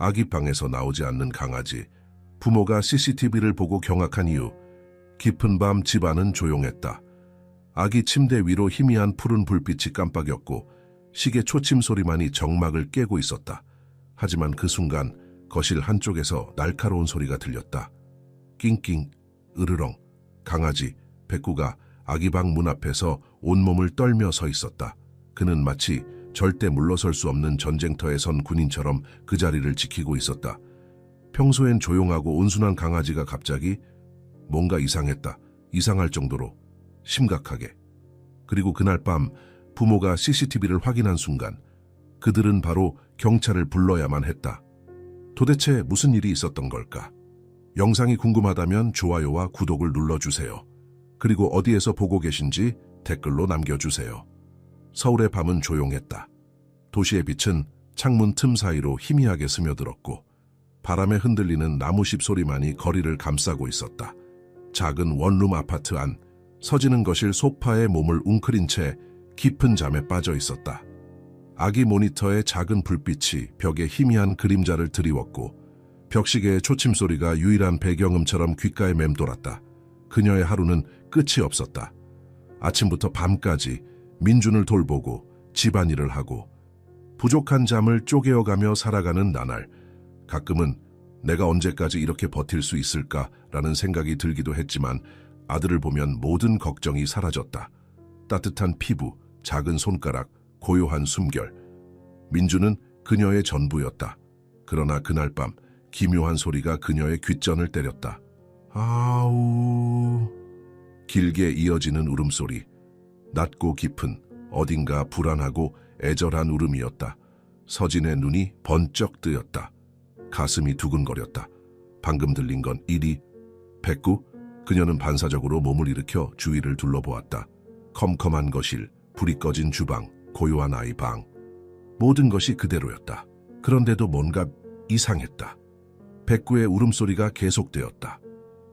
아기 방에서 나오지 않는 강아지. 부모가 CCTV를 보고 경악한 이유. 깊은 밤 집안은 조용했다. 아기 침대 위로 희미한 푸른 불빛이 깜빡였고 시계 초침 소리만이 정막을 깨고 있었다. 하지만 그 순간 거실 한쪽에서 날카로운 소리가 들렸다. 낑낑, 으르렁. 강아지, 백구가 아기 방 문 앞에서 온몸을 떨며 서 있었다. 그는 마치 절대 물러설 수 없는 전쟁터에 선 군인처럼 그 자리를 지키고 있었다. 평소엔 조용하고 온순한 강아지가 갑자기 뭔가 이상했다. 이상할 정도로 심각하게. 그리고 그날 밤 부모가 CCTV를 확인한 순간 그들은 바로 경찰을 불러야만 했다. 도대체 무슨 일이 있었던 걸까? 영상이 궁금하다면 좋아요와 구독을 눌러주세요. 그리고 어디에서 보고 계신지 댓글로 남겨주세요. 서울의 밤은 조용했다. 도시의 빛은 창문 틈 사이로 희미하게 스며들었고 바람에 흔들리는 나무십 소리만이 거리를 감싸고 있었다. 작은 원룸 아파트 안, 서지는 거실 소파에 몸을 웅크린 채 깊은 잠에 빠져 있었다. 아기 모니터의 작은 불빛이 벽에 희미한 그림자를 드리웠고 벽시계의 초침 소리가 유일한 배경음처럼 귓가에 맴돌았다. 그녀의 하루는 끝이 없었다. 아침부터 밤까지 민준을 돌보고 집안일을 하고 부족한 잠을 쪼개어가며 살아가는 나날. 가끔은 내가 언제까지 이렇게 버틸 수 있을까라는 생각이 들기도 했지만 아들을 보면 모든 걱정이 사라졌다. 따뜻한 피부, 작은 손가락, 고요한 숨결. 민주는 그녀의 전부였다. 그러나 그날 밤 기묘한 소리가 그녀의 귓전을 때렸다. 아우. 길게 이어지는 울음소리. 낮고 깊은 어딘가 불안하고 애절한 울음이었다. 서진의 눈이 번쩍 뜨였다. 가슴이 두근거렸다. 방금 들린 건 이리. 백구? 그녀는 반사적으로 몸을 일으켜 주위를 둘러보았다. 컴컴한 거실, 불이 꺼진 주방, 고요한 아이 방. 모든 것이 그대로였다. 그런데도 뭔가 이상했다. 백구의 울음소리가 계속되었다.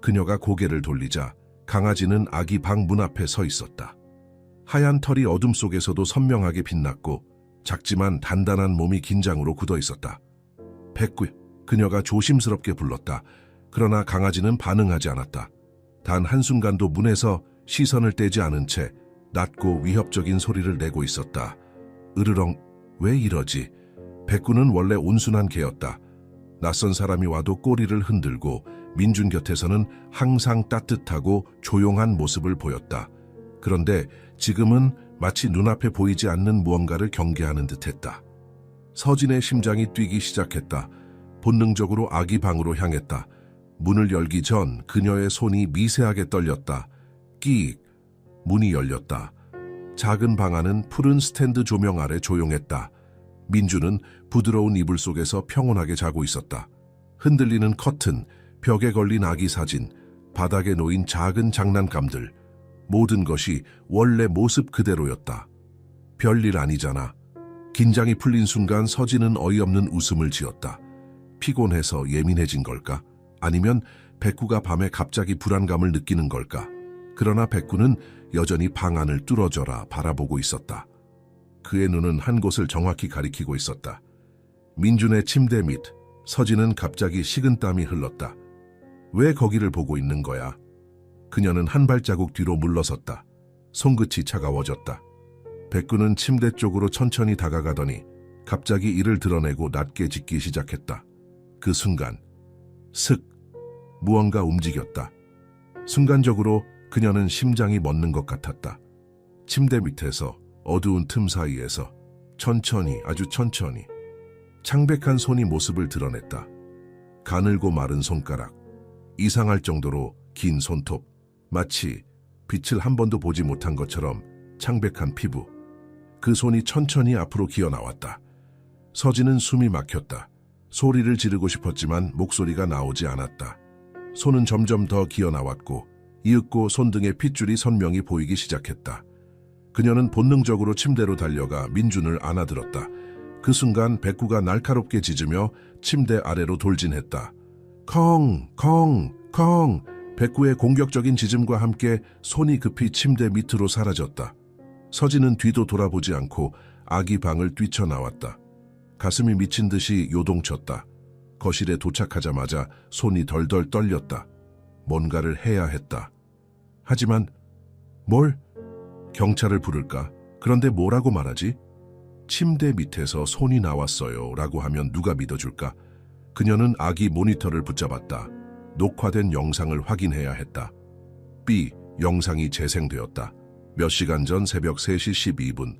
그녀가 고개를 돌리자 강아지는 아기 방 문 앞에 서 있었다. 하얀 털이 어둠 속에서도 선명하게 빛났고 작지만 단단한 몸이 긴장으로 굳어 있었다. 백구, 그녀가 조심스럽게 불렀다. 그러나 강아지는 반응하지 않았다. 단 한순간도 문에서 시선을 떼지 않은 채 낮고 위협적인 소리를 내고 있었다. 으르렁, 왜 이러지? 백구는 원래 온순한 개였다. 낯선 사람이 와도 꼬리를 흔들고 민준 곁에서는 항상 따뜻하고 조용한 모습을 보였다. 그런데 지금은 마치 눈앞에 보이지 않는 무언가를 경계하는 듯했다. 서진의 심장이 뛰기 시작했다. 본능적으로 아기 방으로 향했다. 문을 열기 전 그녀의 손이 미세하게 떨렸다. 끼익. 문이 열렸다. 작은 방 안은 푸른 스탠드 조명 아래 조용했다. 민주는 부드러운 이불 속에서 평온하게 자고 있었다. 흔들리는 커튼, 벽에 걸린 아기 사진, 바닥에 놓인 작은 장난감들. 모든 것이 원래 모습 그대로였다. 별일 아니잖아. 긴장이 풀린 순간 서진은 어이없는 웃음을 지었다. 피곤해서 예민해진 걸까? 아니면 백구가 밤에 갑자기 불안감을 느끼는 걸까? 그러나 백구는 여전히 방 안을 뚫어져라 바라보고 있었다. 그의 눈은 한 곳을 정확히 가리키고 있었다. 민준의 침대 밑. 서진은 갑자기 식은땀이 흘렀다. 왜 거기를 보고 있는 거야? 그녀는 한 발자국 뒤로 물러섰다. 손끝이 차가워졌다. 백구는 침대 쪽으로 천천히 다가가더니 갑자기 이를 드러내고 낮게 짖기 시작했다. 그 순간 슥, 무언가 움직였다. 순간적으로 그녀는 심장이 멎는 것 같았다. 침대 밑에서 어두운 틈 사이에서 천천히, 아주 천천히 창백한 손이 모습을 드러냈다. 가늘고 마른 손가락, 이상할 정도로 긴 손톱, 마치 빛을 한 번도 보지 못한 것처럼 창백한 피부. 그 손이 천천히 앞으로 기어나왔다. 서진은 숨이 막혔다. 소리를 지르고 싶었지만 목소리가 나오지 않았다. 손은 점점 더 기어나왔고 이윽고 손등에 핏줄이 선명히 보이기 시작했다. 그녀는 본능적으로 침대로 달려가 민준을 안아들었다. 그 순간 백구가 날카롭게 짖으며 침대 아래로 돌진했다. 컹! 컹! 컹! 백구의 공격적인 짖음과 함께 손이 급히 침대 밑으로 사라졌다. 서진은 뒤도 돌아보지 않고 아기 방을 뛰쳐나왔다. 가슴이 미친 듯이 요동쳤다. 거실에 도착하자마자 손이 덜덜 떨렸다. 뭔가를 해야 했다. 하지만 뭘? 경찰을 부를까? 그런데 뭐라고 말하지? 침대 밑에서 손이 나왔어요 라고 하면 누가 믿어줄까? 그녀는 아기 모니터를 붙잡았다. 녹화된 영상을 확인해야 했다. B. 영상이 재생되었다. 몇 시간 전 새벽 3시 12분.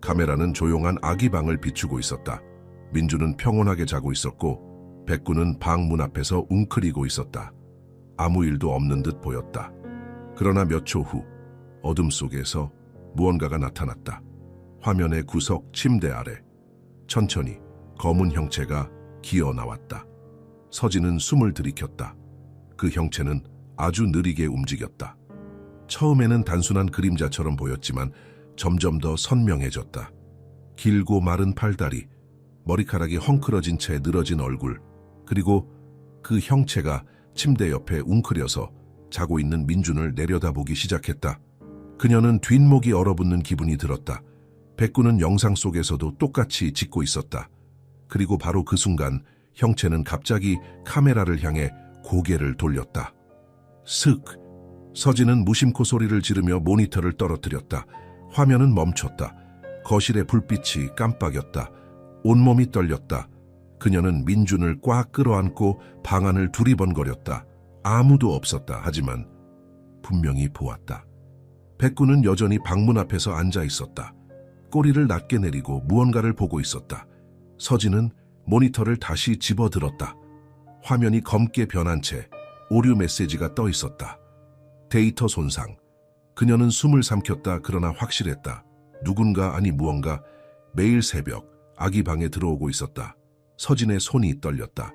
카메라는 조용한 아기 방을 비추고 있었다. 민주는 평온하게 자고 있었고 백구는 방 문 앞에서 웅크리고 있었다. 아무 일도 없는 듯 보였다. 그러나 몇 초 후 어둠 속에서 무언가가 나타났다. 화면의 구석 침대 아래 천천히 검은 형체가 기어 나왔다. 서진은 숨을 들이켰다. 그 형체는 아주 느리게 움직였다. 처음에는 단순한 그림자처럼 보였지만 점점 더 선명해졌다. 길고 마른 팔다리, 머리카락이 헝클어진 채 늘어진 얼굴, 그리고 그 형체가 침대 옆에 웅크려서 자고 있는 민준을 내려다보기 시작했다. 그녀는 뒷목이 얼어붙는 기분이 들었다. 백구는 영상 속에서도 똑같이 짖고 있었다. 그리고 바로 그 순간 형체는 갑자기 카메라를 향해 고개를 돌렸다. 슥! 서진은 무심코 소리를 지르며 모니터를 떨어뜨렸다. 화면은 멈췄다. 거실의 불빛이 깜빡였다. 온몸이 떨렸다. 그녀는 민준을 꽉 끌어안고 방안을 두리번거렸다. 아무도 없었다. 하지만 분명히 보았다. 백구는 여전히 방문 앞에서 앉아 있었다. 꼬리를 낮게 내리고 무언가를 보고 있었다. 서진은 모니터를 다시 집어들었다. 화면이 검게 변한 채 오류 메시지가 떠 있었다. 데이터 손상. 그녀는 숨을 삼켰다. 그러나 확실했다. 누군가 아니 무언가 매일 새벽 아기 방에 들어오고 있었다. 서진의 손이 떨렸다.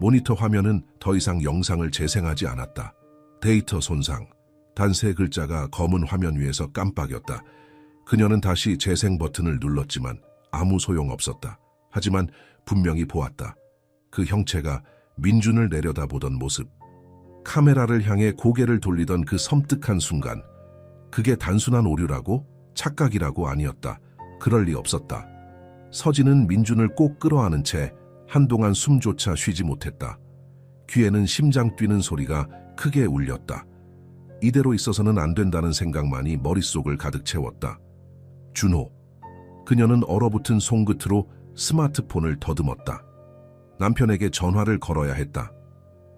모니터 화면은 더 이상 영상을 재생하지 않았다. 데이터 손상. 단 세 글자가 검은 화면 위에서 깜빡였다. 그녀는 다시 재생 버튼을 눌렀지만 아무 소용없었다. 하지만 분명히 보았다. 그 형체가 민준을 내려다보던 모습. 카메라를 향해 고개를 돌리던 그 섬뜩한 순간. 그게 단순한 오류라고? 착각이라고? 아니었다. 그럴 리 없었다. 서진은 민준을 꼭 끌어안은 채 한동안 숨조차 쉬지 못했다. 귀에는 심장 뛰는 소리가 크게 울렸다. 이대로 있어서는 안 된다는 생각만이 머릿속을 가득 채웠다. 준호. 그녀는 얼어붙은 손끝으로 스마트폰을 더듬었다. 남편에게 전화를 걸어야 했다.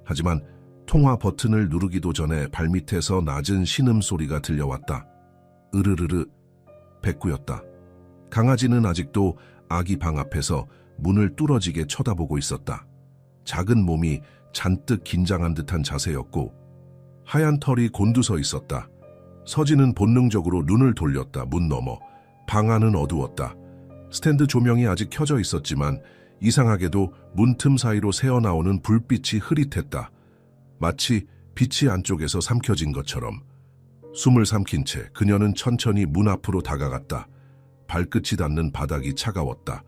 하지만 통화 버튼을 누르기도 전에 발밑에서 낮은 신음소리가 들려왔다. 으르르르. 백구였다. 강아지는 아직도 아기 방 앞에서 문을 뚫어지게 쳐다보고 있었다. 작은 몸이 잔뜩 긴장한 듯한 자세였고 하얀 털이 곤두서 있었다. 서진은 본능적으로 눈을 돌렸다. 문 너머. 방 안은 어두웠다. 스탠드 조명이 아직 켜져 있었지만 이상하게도 문틈 사이로 새어나오는 불빛이 흐릿했다. 마치 빛이 안쪽에서 삼켜진 것처럼. 숨을 삼킨 채 그녀는 천천히 문 앞으로 다가갔다. 발끝이 닿는 바닥이 차가웠다.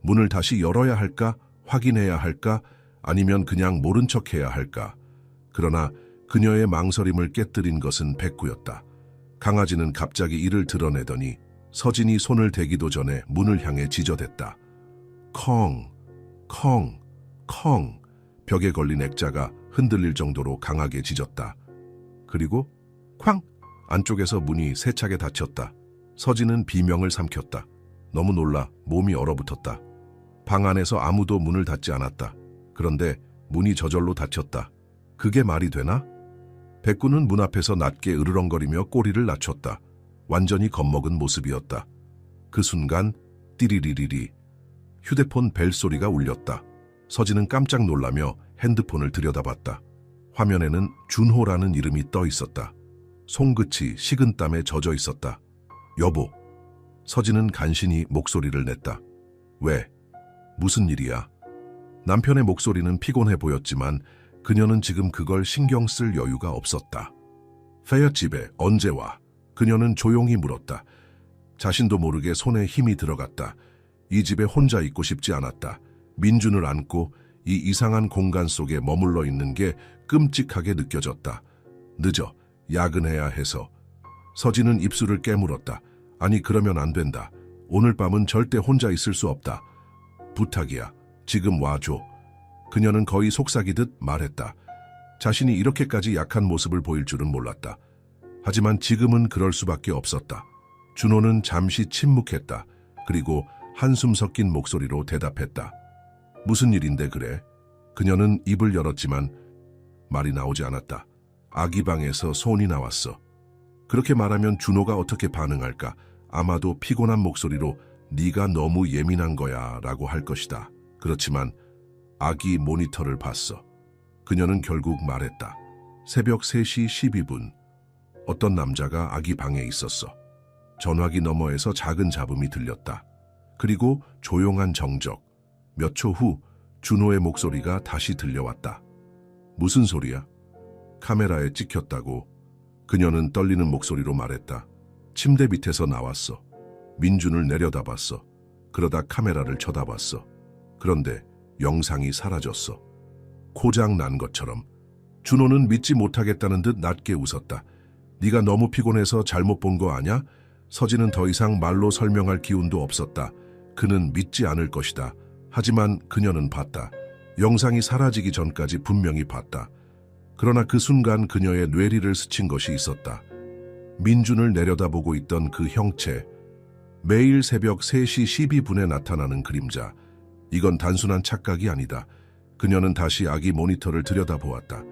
문을 다시 열어야 할까? 확인해야 할까? 아니면 그냥 모른 척해야 할까? 그러나 그녀의 망설임을 깨뜨린 것은 백구였다. 강아지는 갑자기 이를 드러내더니 서진이 손을 대기도 전에 문을 향해 지저댔다. 컹, 컹, 컹. 벽에 걸린 액자가 흔들릴 정도로 강하게 짖었다. 그리고 쾅! 안쪽에서 문이 세차게 닫혔다. 서진은 비명을 삼켰다. 너무 놀라 몸이 얼어붙었다. 방 안에서 아무도 문을 닫지 않았다. 그런데 문이 저절로 닫혔다. 그게 말이 되나? 백구는 문 앞에서 낮게 으르렁거리며 꼬리를 낮췄다. 완전히 겁먹은 모습이었다. 그 순간 띠리리리리 휴대폰 벨소리가 울렸다. 서진은 깜짝 놀라며 핸드폰을 들여다봤다. 화면에는 준호라는 이름이 떠 있었다. 손끝이 식은땀에 젖어 있었다. 여보. 서진은 간신히 목소리를 냈다. 왜? 무슨 일이야? 남편의 목소리는 피곤해 보였지만 그녀는 지금 그걸 신경 쓸 여유가 없었다. 페어 집에 언제 와? 그녀는 조용히 물었다. 자신도 모르게 손에 힘이 들어갔다. 이 집에 혼자 있고 싶지 않았다. 민준을 안고 이 이상한 공간 속에 머물러 있는 게 끔찍하게 느껴졌다. 늦어. 야근해야 해서. 서진은 입술을 깨물었다. 아니 그러면 안 된다. 오늘 밤은 절대 혼자 있을 수 없다. 부탁이야. 지금 와줘. 그녀는 거의 속삭이듯 말했다. 자신이 이렇게까지 약한 모습을 보일 줄은 몰랐다. 하지만 지금은 그럴 수밖에 없었다. 준호는 잠시 침묵했다. 그리고 한숨 섞인 목소리로 대답했다. 무슨 일인데 그래? 그녀는 입을 열었지만 말이 나오지 않았다. 아기 방에서 손이 나왔어. 그렇게 말하면 준호가 어떻게 반응할까? 아마도 피곤한 목소리로 네가 너무 예민한 거야 라고 할 것이다. 그렇지만 아기 모니터를 봤어. 그녀는 결국 말했다. 새벽 3시 12분 어떤 남자가 아기 방에 있었어. 전화기 너머에서 작은 잡음이 들렸다. 그리고 조용한 정적. 몇 초 후 준호의 목소리가 다시 들려왔다. 무슨 소리야? 카메라에 찍혔다고. 그녀는 떨리는 목소리로 말했다. 침대 밑에서 나왔어. 민준을 내려다봤어. 그러다 카메라를 쳐다봤어. 그런데 영상이 사라졌어. 고장 난 것처럼. 준호는 믿지 못하겠다는 듯 낮게 웃었다. 네가 너무 피곤해서 잘못 본 거 아냐? 서진은 더 이상 말로 설명할 기운도 없었다. 그는 믿지 않을 것이다. 하지만 그녀는 봤다. 영상이 사라지기 전까지 분명히 봤다. 그러나 그 순간 그녀의 뇌리를 스친 것이 있었다. 민준을 내려다보고 있던 그 형체. 매일 새벽 3시 12분에 나타나는 그림자. 이건 단순한 착각이 아니다. 그녀는 다시 아기 모니터를 들여다보았다.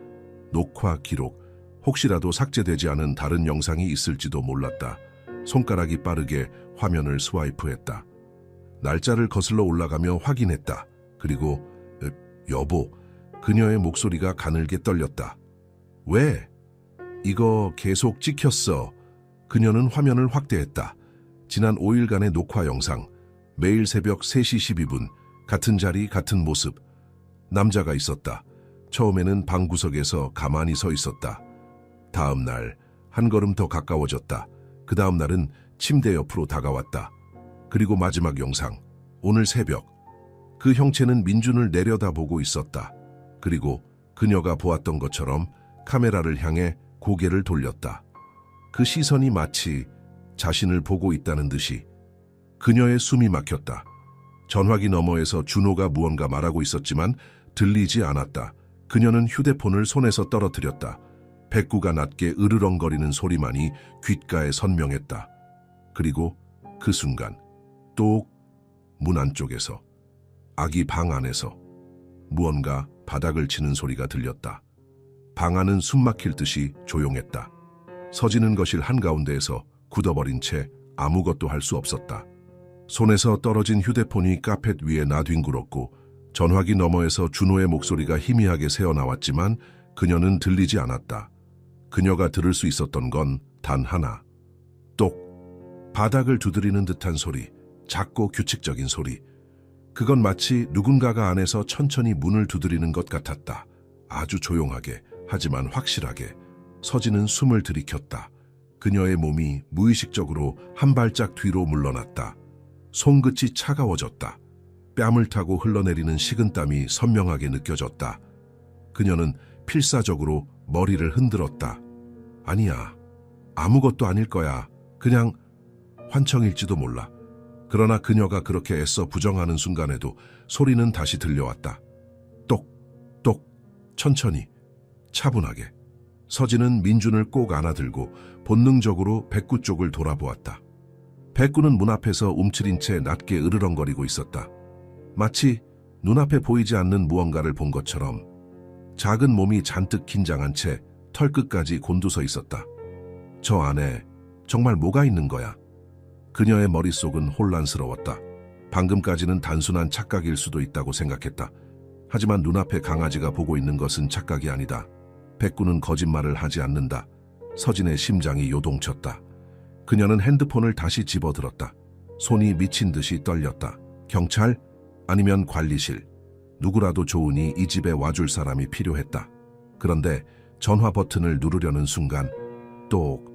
녹화 기록. 혹시라도 삭제되지 않은 다른 영상이 있을지도 몰랐다. 손가락이 빠르게 화면을 스와이프했다. 날짜를 거슬러 올라가며 확인했다. 그리고 여보, 그녀의 목소리가 가늘게 떨렸다. 왜? 이거 계속 찍혔어. 그녀는 화면을 확대했다. 지난 5일간의 녹화 영상. 매일 새벽 3시 12분. 같은 자리, 같은 모습. 남자가 있었다. 처음에는 방구석에서 가만히 서 있었다. 다음 날, 한 걸음 더 가까워졌다. 그 다음 날은 침대 옆으로 다가왔다. 그리고 마지막 영상. 오늘 새벽. 그 형체는 민준을 내려다보고 있었다. 그리고 그녀가 보았던 것처럼 카메라를 향해 고개를 돌렸다. 그 시선이 마치 자신을 보고 있다는 듯이. 그녀의 숨이 막혔다. 전화기 너머에서 준호가 무언가 말하고 있었지만 들리지 않았다. 그녀는 휴대폰을 손에서 떨어뜨렸다. 백구가 낮게 으르렁거리는 소리만이 귓가에 선명했다. 그리고 그 순간 또 문 안쪽에서, 아기 방 안에서 무언가 바닥을 치는 소리가 들렸다. 방 안은 숨막힐 듯이 조용했다. 서지는 거실 한가운데에서 굳어버린 채 아무것도 할 수 없었다. 손에서 떨어진 휴대폰이 카펫 위에 나뒹굴었고 전화기 너머에서 준호의 목소리가 희미하게 새어나왔지만 그녀는 들리지 않았다. 그녀가 들을 수 있었던 건 단 하나. 똑. 바닥을 두드리는 듯한 소리. 작고 규칙적인 소리. 그건 마치 누군가가 안에서 천천히 문을 두드리는 것 같았다. 아주 조용하게, 하지만 확실하게. 서진은 숨을 들이켰다. 그녀의 몸이 무의식적으로 한 발짝 뒤로 물러났다. 손끝이 차가워졌다. 뺨을 타고 흘러내리는 식은땀이 선명하게 느껴졌다. 그녀는 필사적으로 머리를 흔들었다. 아니야. 아무것도 아닐 거야. 그냥 환청일지도 몰라. 그러나 그녀가 그렇게 애써 부정하는 순간에도 소리는 다시 들려왔다. 똑, 똑, 천천히, 차분하게. 서진은 민준을 꼭 안아들고 본능적으로 백구 쪽을 돌아보았다. 백구는 문 앞에서 움츠린 채 낮게 으르렁거리고 있었다. 마치 눈앞에 보이지 않는 무언가를 본 것처럼. 작은 몸이 잔뜩 긴장한 채 털끝까지 곤두서 있었다. 저 안에 정말 뭐가 있는 거야? 그녀의 머릿속은 혼란스러웠다. 방금까지는 단순한 착각일 수도 있다고 생각했다. 하지만 눈앞에 강아지가 보고 있는 것은 착각이 아니다. 백구는 거짓말을 하지 않는다. 서진의 심장이 요동쳤다. 그녀는 핸드폰을 다시 집어들었다. 손이 미친 듯이 떨렸다. 경찰? 아니면 관리실? 누구라도 좋으니 이 집에 와줄 사람이 필요했다. 그런데 전화 버튼을 누르려는 순간 똑.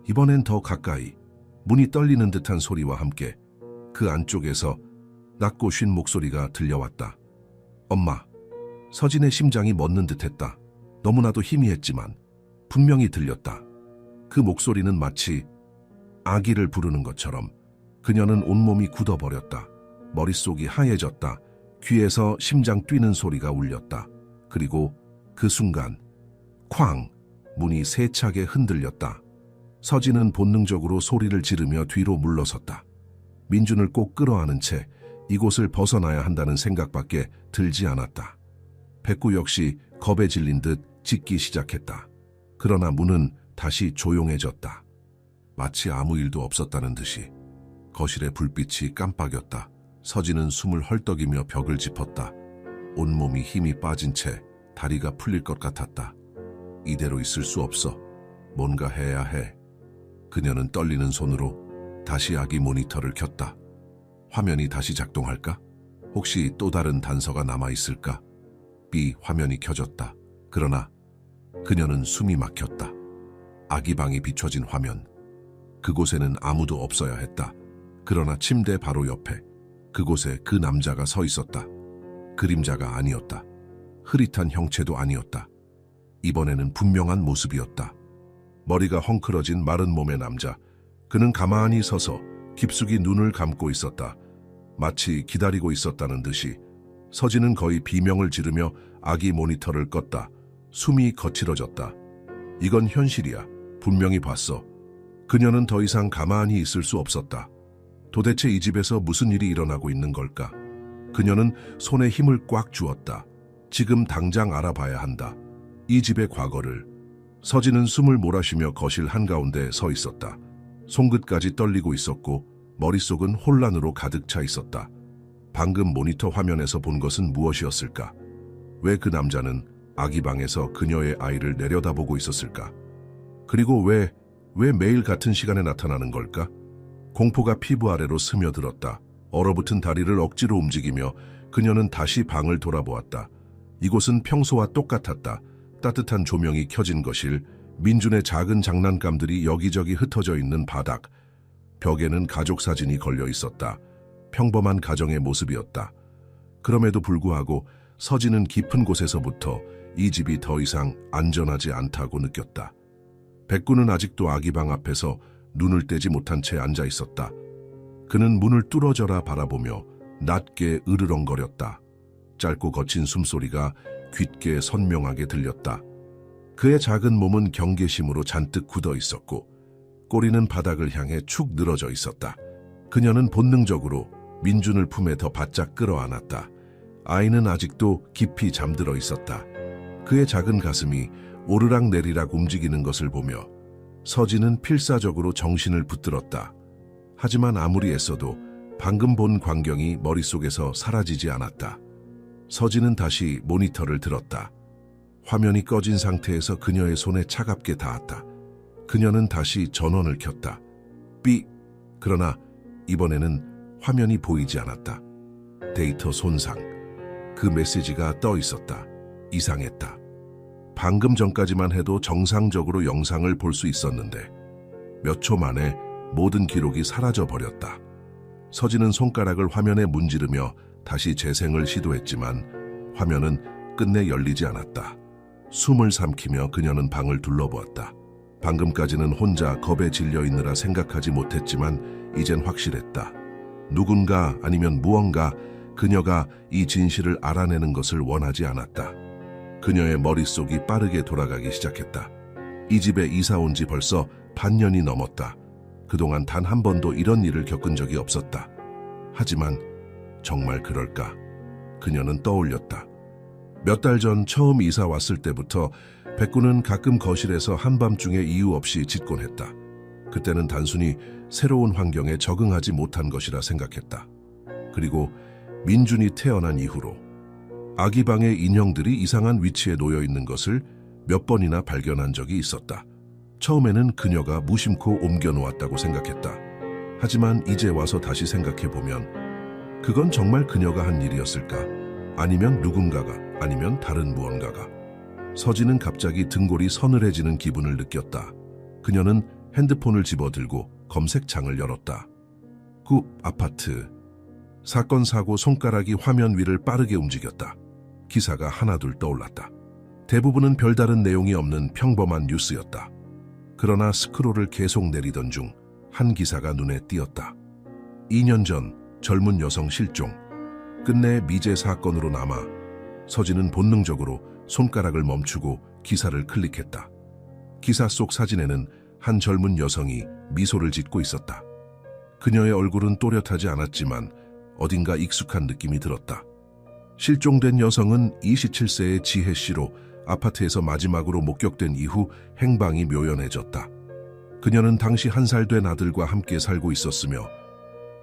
이번엔 더 가까이. 문이 떨리는 듯한 소리와 함께 그 안쪽에서 낮고 쉰 목소리가 들려왔다. 엄마. 서진의 심장이 멎는 듯했다. 너무나도 희미했지만 분명히 들렸다. 그 목소리는 마치 아기를 부르는 것처럼. 그녀는 온몸이 굳어버렸다. 머릿속이 하얘졌다. 귀에서 심장 뛰는 소리가 울렸다. 그리고 그 순간 쾅! 문이 세차게 흔들렸다. 서진은 본능적으로 소리를 지르며 뒤로 물러섰다. 민준을 꼭 끌어안은 채 이곳을 벗어나야 한다는 생각밖에 들지 않았다. 백구 역시 겁에 질린 듯 짖기 시작했다. 그러나 문은 다시 조용해졌다. 마치 아무 일도 없었다는 듯이. 거실의 불빛이 깜빡였다. 서진은 숨을 헐떡이며 벽을 짚었다. 온몸이 힘이 빠진 채 다리가 풀릴 것 같았다. 이대로 있을 수 없어. 뭔가 해야 해. 그녀는 떨리는 손으로 다시 아기 모니터를 켰다. 화면이 다시 작동할까? 혹시 또 다른 단서가 남아있을까? B 화면이 켜졌다. 그러나 그녀는 숨이 막혔다. 아기 방이 비춰진 화면. 그곳에는 아무도 없어야 했다. 그러나 침대 바로 옆에 그곳에 그 남자가 서 있었다. 그림자가 아니었다. 흐릿한 형체도 아니었다. 이번에는 분명한 모습이었다. 머리가 헝클어진 마른 몸의 남자. 그는 가만히 서서 깊숙이 눈을 감고 있었다. 마치 기다리고 있었다는 듯이. 서진은 거의 비명을 지르며 아기 모니터를 껐다. 숨이 거칠어졌다. 이건 현실이야. 분명히 봤어. 그녀는 더 이상 가만히 있을 수 없었다. 도대체 이 집에서 무슨 일이 일어나고 있는 걸까? 그녀는 손에 힘을 꽉 주었다. 지금 당장 알아봐야 한다. 이 집의 과거를. 서진은 숨을 몰아쉬며 거실 한가운데 서 있었다. 손끝까지 떨리고 있었고 머릿속은 혼란으로 가득 차 있었다. 방금 모니터 화면에서 본 것은 무엇이었을까? 왜 그 남자는 아기 방에서 그녀의 아이를 내려다보고 있었을까? 그리고 왜 매일 같은 시간에 나타나는 걸까? 공포가 피부 아래로 스며들었다. 얼어붙은 다리를 억지로 움직이며 그녀는 다시 방을 돌아보았다. 이곳은 평소와 똑같았다. 따뜻한 조명이 켜진 거실, 민준의 작은 장난감들이 여기저기 흩어져 있는 바닥, 벽에는 가족 사진이 걸려 있었다. 평범한 가정의 모습이었다. 그럼에도 불구하고 서진은 깊은 곳에서부터 이 집이 더 이상 안전하지 않다고 느꼈다. 백구는 아직도 아기 방 앞에서 눈을 떼지 못한 채 앉아 있었다. 그는 문을 뚫어져라 바라보며 낮게 으르렁거렸다. 짧고 거친 숨소리가 귓게 선명하게 들렸다. 그의 작은 몸은 경계심으로 잔뜩 굳어 있었고 꼬리는 바닥을 향해 축 늘어져 있었다. 그녀는 본능적으로 민준을 품에 더 바짝 끌어안았다. 아이는 아직도 깊이 잠들어 있었다. 그의 작은 가슴이 오르락내리락 움직이는 것을 보며 서진은 필사적으로 정신을 붙들었다. 하지만 아무리 애써도 방금 본 광경이 머릿속에서 사라지지 않았다. 서진은 다시 모니터를 들었다. 화면이 꺼진 상태에서 그녀의 손에 차갑게 닿았다. 그녀는 다시 전원을 켰다. 삐! 그러나 이번에는 화면이 보이지 않았다. 데이터 손상. 그 메시지가 떠 있었다. 이상했다. 방금 전까지만 해도 정상적으로 영상을 볼 수 있었는데 몇 초 만에 모든 기록이 사라져 버렸다. 서진은 손가락을 화면에 문지르며 다시 재생을 시도했지만 화면은 끝내 열리지 않았다. 숨을 삼키며 그녀는 방을 둘러보았다. 방금까지는 혼자 겁에 질려 있느라 생각하지 못했지만 이젠 확실했다. 누군가 아니면 무언가 그녀가 이 진실을 알아내는 것을 원하지 않았다. 그녀의 머릿속이 빠르게 돌아가기 시작했다. 이 집에 이사 온 지 벌써 반년이 넘었다. 그동안 단 한 번도 이런 일을 겪은 적이 없었다. 하지만 정말 그럴까? 그녀는 떠올렸다. 몇 달 전 처음 이사 왔을 때부터 백구는 가끔 거실에서 한밤중에 이유 없이 짖곤 했다. 그때는 단순히 새로운 환경에 적응하지 못한 것이라 생각했다. 그리고 민준이 태어난 이후로 아기 방의 인형들이 이상한 위치에 놓여 있는 것을 몇 번이나 발견한 적이 있었다. 처음에는 그녀가 무심코 옮겨놓았다고 생각했다. 하지만 이제 와서 다시 생각해보면 그건 정말 그녀가 한 일이었을까? 아니면 누군가가, 아니면 다른 무언가가. 서진은 갑자기 등골이 서늘해지는 기분을 느꼈다. 그녀는 핸드폰을 집어들고 검색창을 열었다. 아파트. 사건 사고 손가락이 화면 위를 빠르게 움직였다. 기사가 하나둘 떠올랐다. 대부분은 별다른 내용이 없는 평범한 뉴스였다. 그러나 스크롤을 계속 내리던 중 한 기사가 눈에 띄었다. 2년 전 젊은 여성 실종. 끝내 미제 사건으로 남아 서진은 본능적으로 손가락을 멈추고 기사를 클릭했다. 기사 속 사진에는 한 젊은 여성이 미소를 짓고 있었다. 그녀의 얼굴은 또렷하지 않았지만 어딘가 익숙한 느낌이 들었다. 실종된 여성은 27세의 지혜 씨로 아파트에서 마지막으로 목격된 이후 행방이 묘연해졌다. 그녀는 당시 1살 된 아들과 함께 살고 있었으며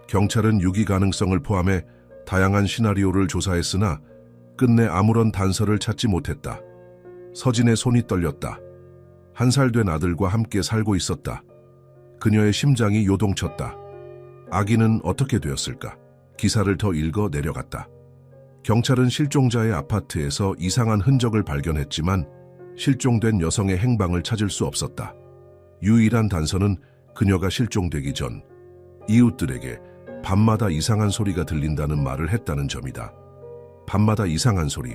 경찰은 유기 가능성을 포함해 다양한 시나리오를 조사했으나 끝내 아무런 단서를 찾지 못했다. 서진의 손이 떨렸다. 1살 된 아들과 함께 살고 있었다. 그녀의 심장이 요동쳤다. 아기는 어떻게 되었을까? 기사를 더 읽어 내려갔다. 경찰은 실종자의 아파트에서 이상한 흔적을 발견했지만 실종된 여성의 행방을 찾을 수 없었다. 유일한 단서는 그녀가 실종되기 전 이웃들에게 밤마다 이상한 소리가 들린다는 말을 했다는 점이다. 밤마다 이상한 소리.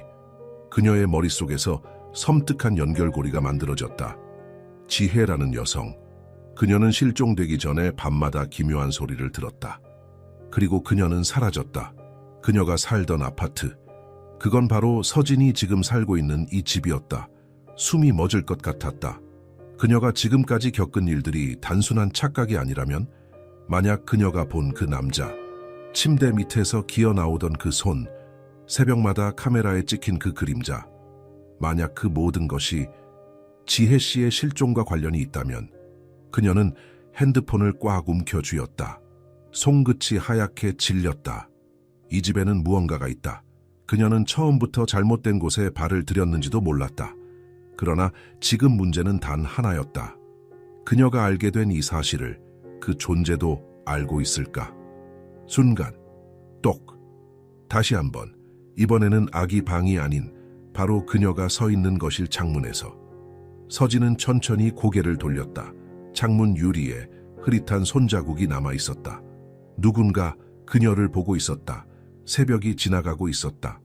그녀의 머릿속에서 섬뜩한 연결고리가 만들어졌다. 지혜라는 여성. 그녀는 실종되기 전에 밤마다 기묘한 소리를 들었다. 그리고 그녀는 사라졌다. 그녀가 살던 아파트. 그건 바로 서진이 지금 살고 있는 이 집이었다. 숨이 멎을 것 같았다. 그녀가 지금까지 겪은 일들이 단순한 착각이 아니라면, 만약 그녀가 본 그 남자, 침대 밑에서 기어 나오던 그 손, 새벽마다 카메라에 찍힌 그 그림자, 만약 그 모든 것이 지혜 씨의 실종과 관련이 있다면 그녀는 핸드폰을 꽉 움켜쥐었다. 손끝이 하얗게 질렸다. 이 집에는 무언가가 있다. 그녀는 처음부터 잘못된 곳에 발을 들였는지도 몰랐다. 그러나 지금 문제는 단 하나였다. 그녀가 알게 된 이 사실을 그 존재도 알고 있을까? 순간, 똑! 다시 한번, 이번에는 아기 방이 아닌 바로 그녀가 서 있는 것일 창문에서. 서진은 천천히 고개를 돌렸다. 창문 유리에 흐릿한 손자국이 남아 있었다. 누군가 그녀를 보고 있었다. 새벽이 지나가고 있었다.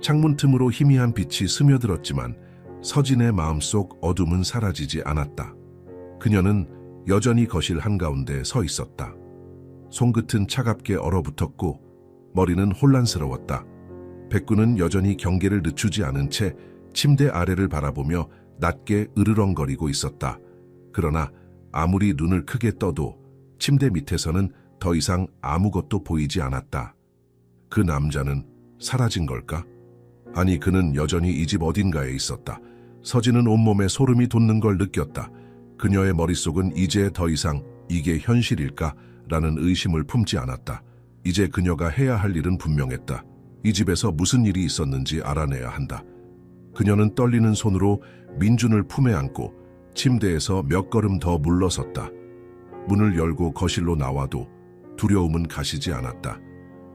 창문 틈으로 희미한 빛이 스며들었지만 서진의 마음속 어둠은 사라지지 않았다. 그녀는 여전히 거실 한가운데 서 있었다. 손끝은 차갑게 얼어붙었고 머리는 혼란스러웠다. 백구는 여전히 경계를 늦추지 않은 채 침대 아래를 바라보며 낮게 으르렁거리고 있었다. 그러나 아무리 눈을 크게 떠도 침대 밑에서는 더 이상 아무것도 보이지 않았다. 그 남자는 사라진 걸까? 아니, 그는 여전히 이 집 어딘가에 있었다. 서진은 온몸에 소름이 돋는 걸 느꼈다. 그녀의 머릿속은 이제 더 이상 이게 현실일까? 라는 의심을 품지 않았다. 이제 그녀가 해야 할 일은 분명했다. 이 집에서 무슨 일이 있었는지 알아내야 한다. 그녀는 떨리는 손으로 민준을 품에 안고 침대에서 몇 걸음 더 물러섰다. 문을 열고 거실로 나와도 두려움은 가시지 않았다.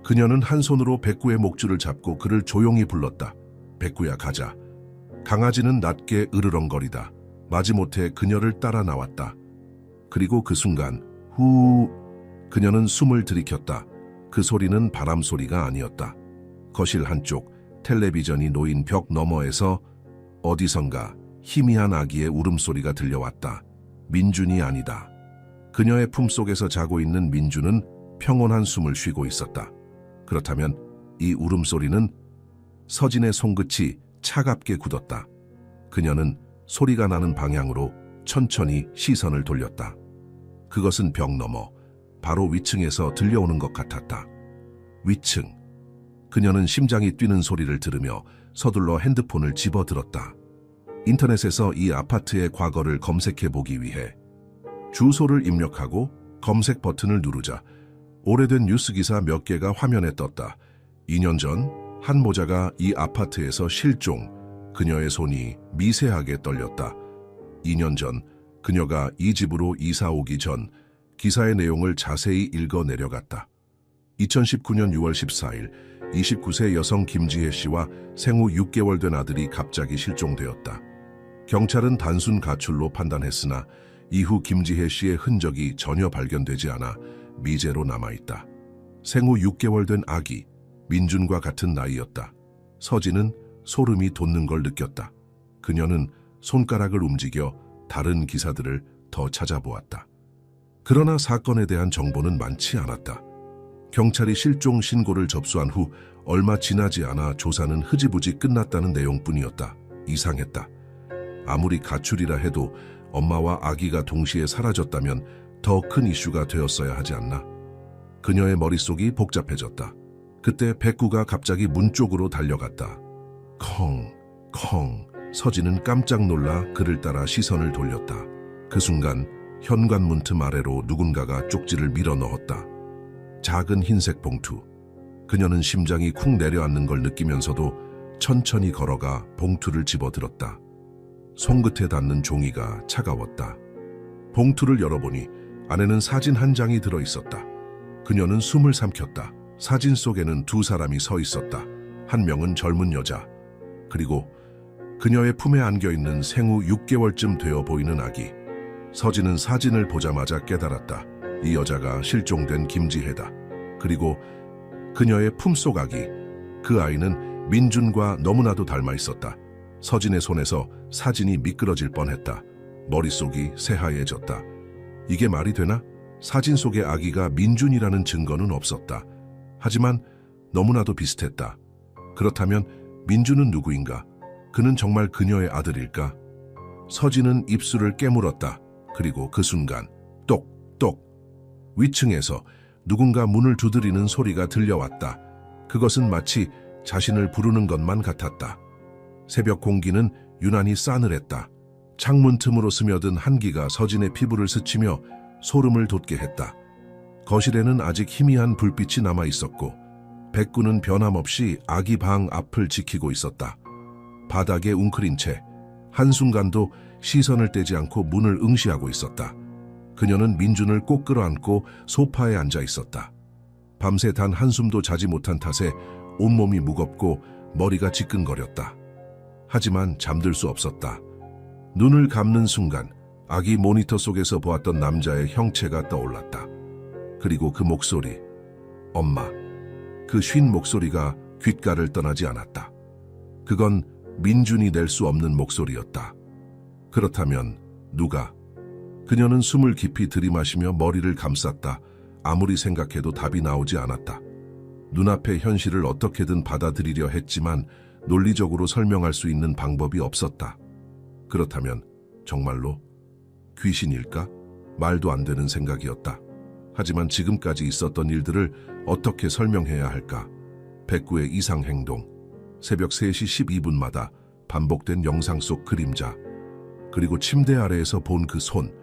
그녀는 한 손으로 백구의 목줄을 잡고 그를 조용히 불렀다. 백구야, 가자. 강아지는 낮게 으르렁거리다 마지못해 그녀를 따라 나왔다. 그리고 그 순간 후, 그녀는 숨을 들이켰다. 그 소리는 바람 소리가 아니었다. 거실 한쪽 텔레비전이 놓인 벽 너머에서 어디선가 희미한 아기의 울음소리가 들려왔다. 민준이 아니다. 그녀의 품속에서 자고 있는 민준은 평온한 숨을 쉬고 있었다. 그렇다면 이 울음소리는 서진의 손끝이 차갑게 굳었다. 그녀는 소리가 나는 방향으로 천천히 시선을 돌렸다. 그것은 벽 너머, 바로 위층에서 들려오는 것 같았다. 위층. 그녀는 심장이 뛰는 소리를 들으며 서둘러 핸드폰을 집어들었다. 인터넷에서 이 아파트의 과거를 검색해보기 위해 주소를 입력하고 검색 버튼을 누르자 오래된 뉴스 기사 몇 개가 화면에 떴다. 2년 전 한 모자가 이 아파트에서 실종. 그녀의 손이 미세하게 떨렸다. 2년 전 그녀가 이 집으로 이사 오기 전 기사의 내용을 자세히 읽어 내려갔다. 2019년 6월 14일 29세 여성 김지혜 씨와 생후 6개월 된 아들이 갑자기 실종되었다. 경찰은 단순 가출로 판단했으나 이후 김지혜 씨의 흔적이 전혀 발견되지 않아 미제로 남아있다. 생후 6개월 된 아기, 민준과 같은 나이였다. 서진은 소름이 돋는 걸 느꼈다. 그녀는 손가락을 움직여 다른 기사들을 더 찾아보았다. 그러나 사건에 대한 정보는 많지 않았다. 경찰이 실종 신고를 접수한 후 얼마 지나지 않아 조사는 흐지부지 끝났다는 내용뿐이었다. 이상했다. 아무리 가출이라 해도 엄마와 아기가 동시에 사라졌다면 더 큰 이슈가 되었어야 하지 않나. 그녀의 머릿속이 복잡해졌다. 그때 백구가 갑자기 문 쪽으로 달려갔다. 컹. 서진은 깜짝 놀라 그를 따라 시선을 돌렸다. 그 순간 현관문 틈 아래로 누군가가 쪽지를 밀어 넣었다. 작은 흰색 봉투. 그녀는 심장이 쿵 내려앉는 걸 느끼면서도 천천히 걸어가 봉투를 집어들었다. 손끝에 닿는 종이가 차가웠다. 봉투를 열어보니 안에는 사진 한 장이 들어있었다. 그녀는 숨을 삼켰다. 사진 속에는 두 사람이 서 있었다. 한 명은 젊은 여자, 그리고 그녀의 품에 안겨있는 생후 6개월쯤 되어 보이는 아기. 서진은 사진을 보자마자 깨달았다. 이 여자가 실종된 김지혜다. 그리고 그녀의 품속 아기, 그 아이는 민준과 너무나도 닮아 있었다. 서진의 손에서 사진이 미끄러질 뻔했다. 머릿속이 새하얘졌다. 이게 말이 되나? 사진 속의 아기가 민준이라는 증거는 없었다. 하지만 너무나도 비슷했다. 그렇다면 민준은 누구인가? 그는 정말 그녀의 아들일까? 서진은 입술을 깨물었다. 그리고 그 순간 똑똑 위층에서 누군가 문을 두드리는 소리가 들려왔다. 그것은 마치 자신을 부르는 것만 같았다. 새벽 공기는 유난히 싸늘했다. 창문 틈으로 스며든 한기가 서진의 피부를 스치며 소름을 돋게 했다. 거실에는 아직 희미한 불빛이 남아 있었고 백구는 변함없이 아기 방 앞을 지키고 있었다. 바닥에 웅크린 채 한순간도 시선을 떼지 않고 문을 응시하고 있었다. 그녀는 민준을 꼭 끌어안고 소파에 앉아 있었다. 밤새 단 한숨도 자지 못한 탓에 온몸이 무겁고 머리가 지끈거렸다. 하지만 잠들 수 없었다. 눈을 감는 순간 아기 모니터 속에서 보았던 남자의 형체가 떠올랐다. 그리고 그 목소리, 엄마. 그 쉰 목소리가 귓가를 떠나지 않았다. 그건 민준이 낼 수 없는 목소리였다. 그렇다면 누가? 그녀는 숨을 깊이 들이마시며 머리를 감쌌다. 아무리 생각해도 답이 나오지 않았다. 눈앞의 현실을 어떻게든 받아들이려 했지만 논리적으로 설명할 수 있는 방법이 없었다. 그렇다면 정말로 귀신일까? 말도 안 되는 생각이었다. 하지만 지금까지 있었던 일들을 어떻게 설명해야 할까? 백구의 이상 행동, 새벽 3시 12분마다 반복된 영상 속 그림자, 그리고 침대 아래에서 본 그 손.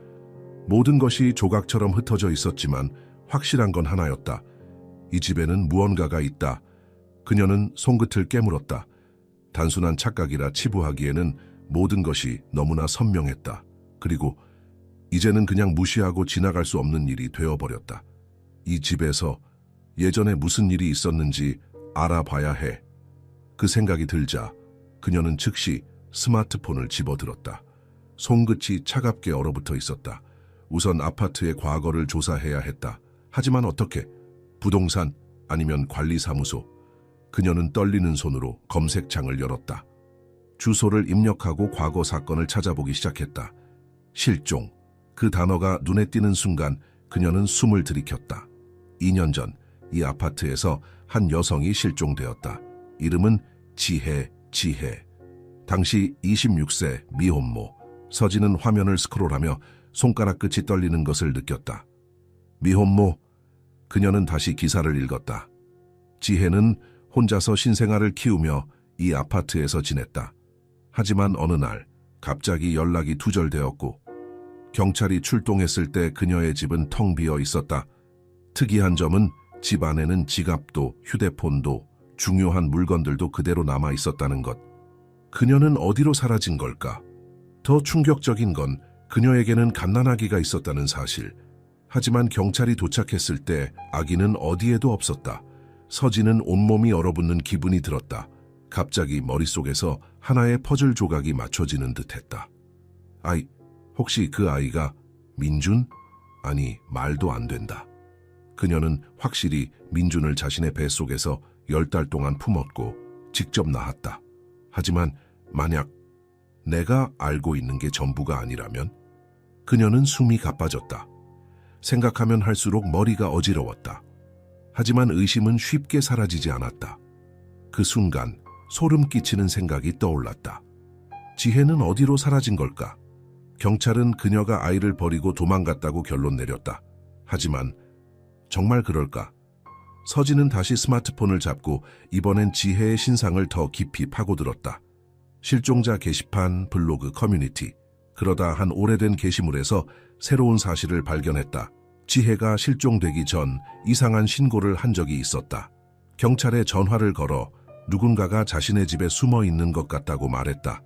모든 것이 조각처럼 흩어져 있었지만 확실한 건 하나였다. 이 집에는 무언가가 있다. 그녀는 손끝을 깨물었다. 단순한 착각이라 치부하기에는 모든 것이 너무나 선명했다. 그리고 이제는 그냥 무시하고 지나갈 수 없는 일이 되어버렸다. 이 집에서 예전에 무슨 일이 있었는지 알아봐야 해. 그 생각이 들자 그녀는 즉시 스마트폰을 집어들었다. 손끝이 차갑게 얼어붙어 있었다. 우선 아파트의 과거를 조사해야 했다. 하지만 어떻게? 부동산 아니면 관리사무소. 그녀는 떨리는 손으로 검색창을 열었다. 주소를 입력하고 과거 사건을 찾아보기 시작했다. 실종. 그 단어가 눈에 띄는 순간 그녀는 숨을 들이켰다. 2년 전 이 아파트에서 한 여성이 실종되었다. 이름은 지혜. 당시 26세 미혼모. 서진은 화면을 스크롤하며 손가락 끝이 떨리는 것을 느꼈다. 미혼모. 그녀는 다시 기사를 읽었다. 지혜는 혼자서 신생아를 키우며 이 아파트에서 지냈다. 하지만 어느 날 갑자기 연락이 두절되었고 경찰이 출동했을 때 그녀의 집은 텅 비어 있었다. 특이한 점은 집 안에는 지갑도 휴대폰도 중요한 물건들도 그대로 남아 있었다는 것. 그녀는 어디로 사라진 걸까? 더 충격적인 건 그녀에게는 갓난아기가 있었다는 사실. 하지만 경찰이 도착했을 때 아기는 어디에도 없었다. 서진은 온몸이 얼어붙는 기분이 들었다. 갑자기 머릿속에서 하나의 퍼즐 조각이 맞춰지는 듯했다. 혹시 그 아이가 민준? 아니, 말도 안 된다. 그녀는 확실히 민준을 자신의 뱃속에서 10달 동안 품었고 직접 낳았다. 하지만 만약 내가 알고 있는 게 전부가 아니라면? 그녀는 숨이 가빠졌다. 생각하면 할수록 머리가 어지러웠다. 하지만 의심은 쉽게 사라지지 않았다. 그 순간 소름 끼치는 생각이 떠올랐다. 지혜는 어디로 사라진 걸까? 경찰은 그녀가 아이를 버리고 도망갔다고 결론 내렸다. 하지만 정말 그럴까? 서진은 다시 스마트폰을 잡고 이번엔 지혜의 신상을 더 깊이 파고들었다. 실종자 게시판, 블로그, 커뮤니티. 그러다 한 오래된 게시물에서 새로운 사실을 발견했다. 지혜가 실종되기 전 이상한 신고를 한 적이 있었다. 경찰에 전화를 걸어 누군가가 자신의 집에 숨어 있는 것 같다고 말했다.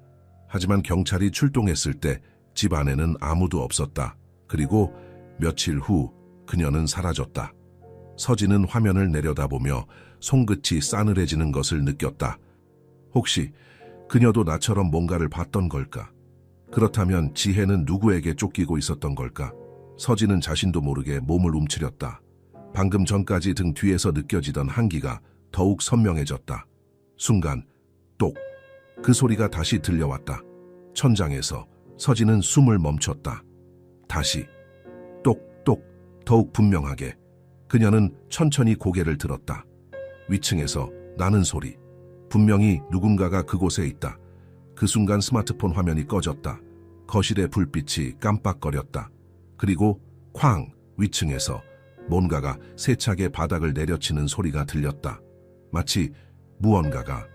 하지만 경찰이 출동했을 때 집 안에는 아무도 없었다. 그리고 며칠 후 그녀는 사라졌다. 서진은 화면을 내려다보며 손끝이 싸늘해지는 것을 느꼈다. 혹시 그녀도 나처럼 뭔가를 봤던 걸까? 그렇다면 지혜는 누구에게 쫓기고 있었던 걸까? 서진은 자신도 모르게 몸을 움츠렸다. 방금 전까지 등 뒤에서 느껴지던 한기가 더욱 선명해졌다. 순간 똑! 그 소리가 다시 들려왔다. 천장에서 서진은 숨을 멈췄다. 다시 똑똑! 더욱 분명하게. 그녀는 천천히 고개를 들었다. 위층에서 나는 소리. 분명히 누군가가 그곳에 있다. 그 순간 스마트폰 화면이 꺼졌다. 거실의 불빛이 깜빡거렸다. 그리고 쾅! 위층에서 뭔가가 세차게 바닥을 내려치는 소리가 들렸다. 마치 무언가가,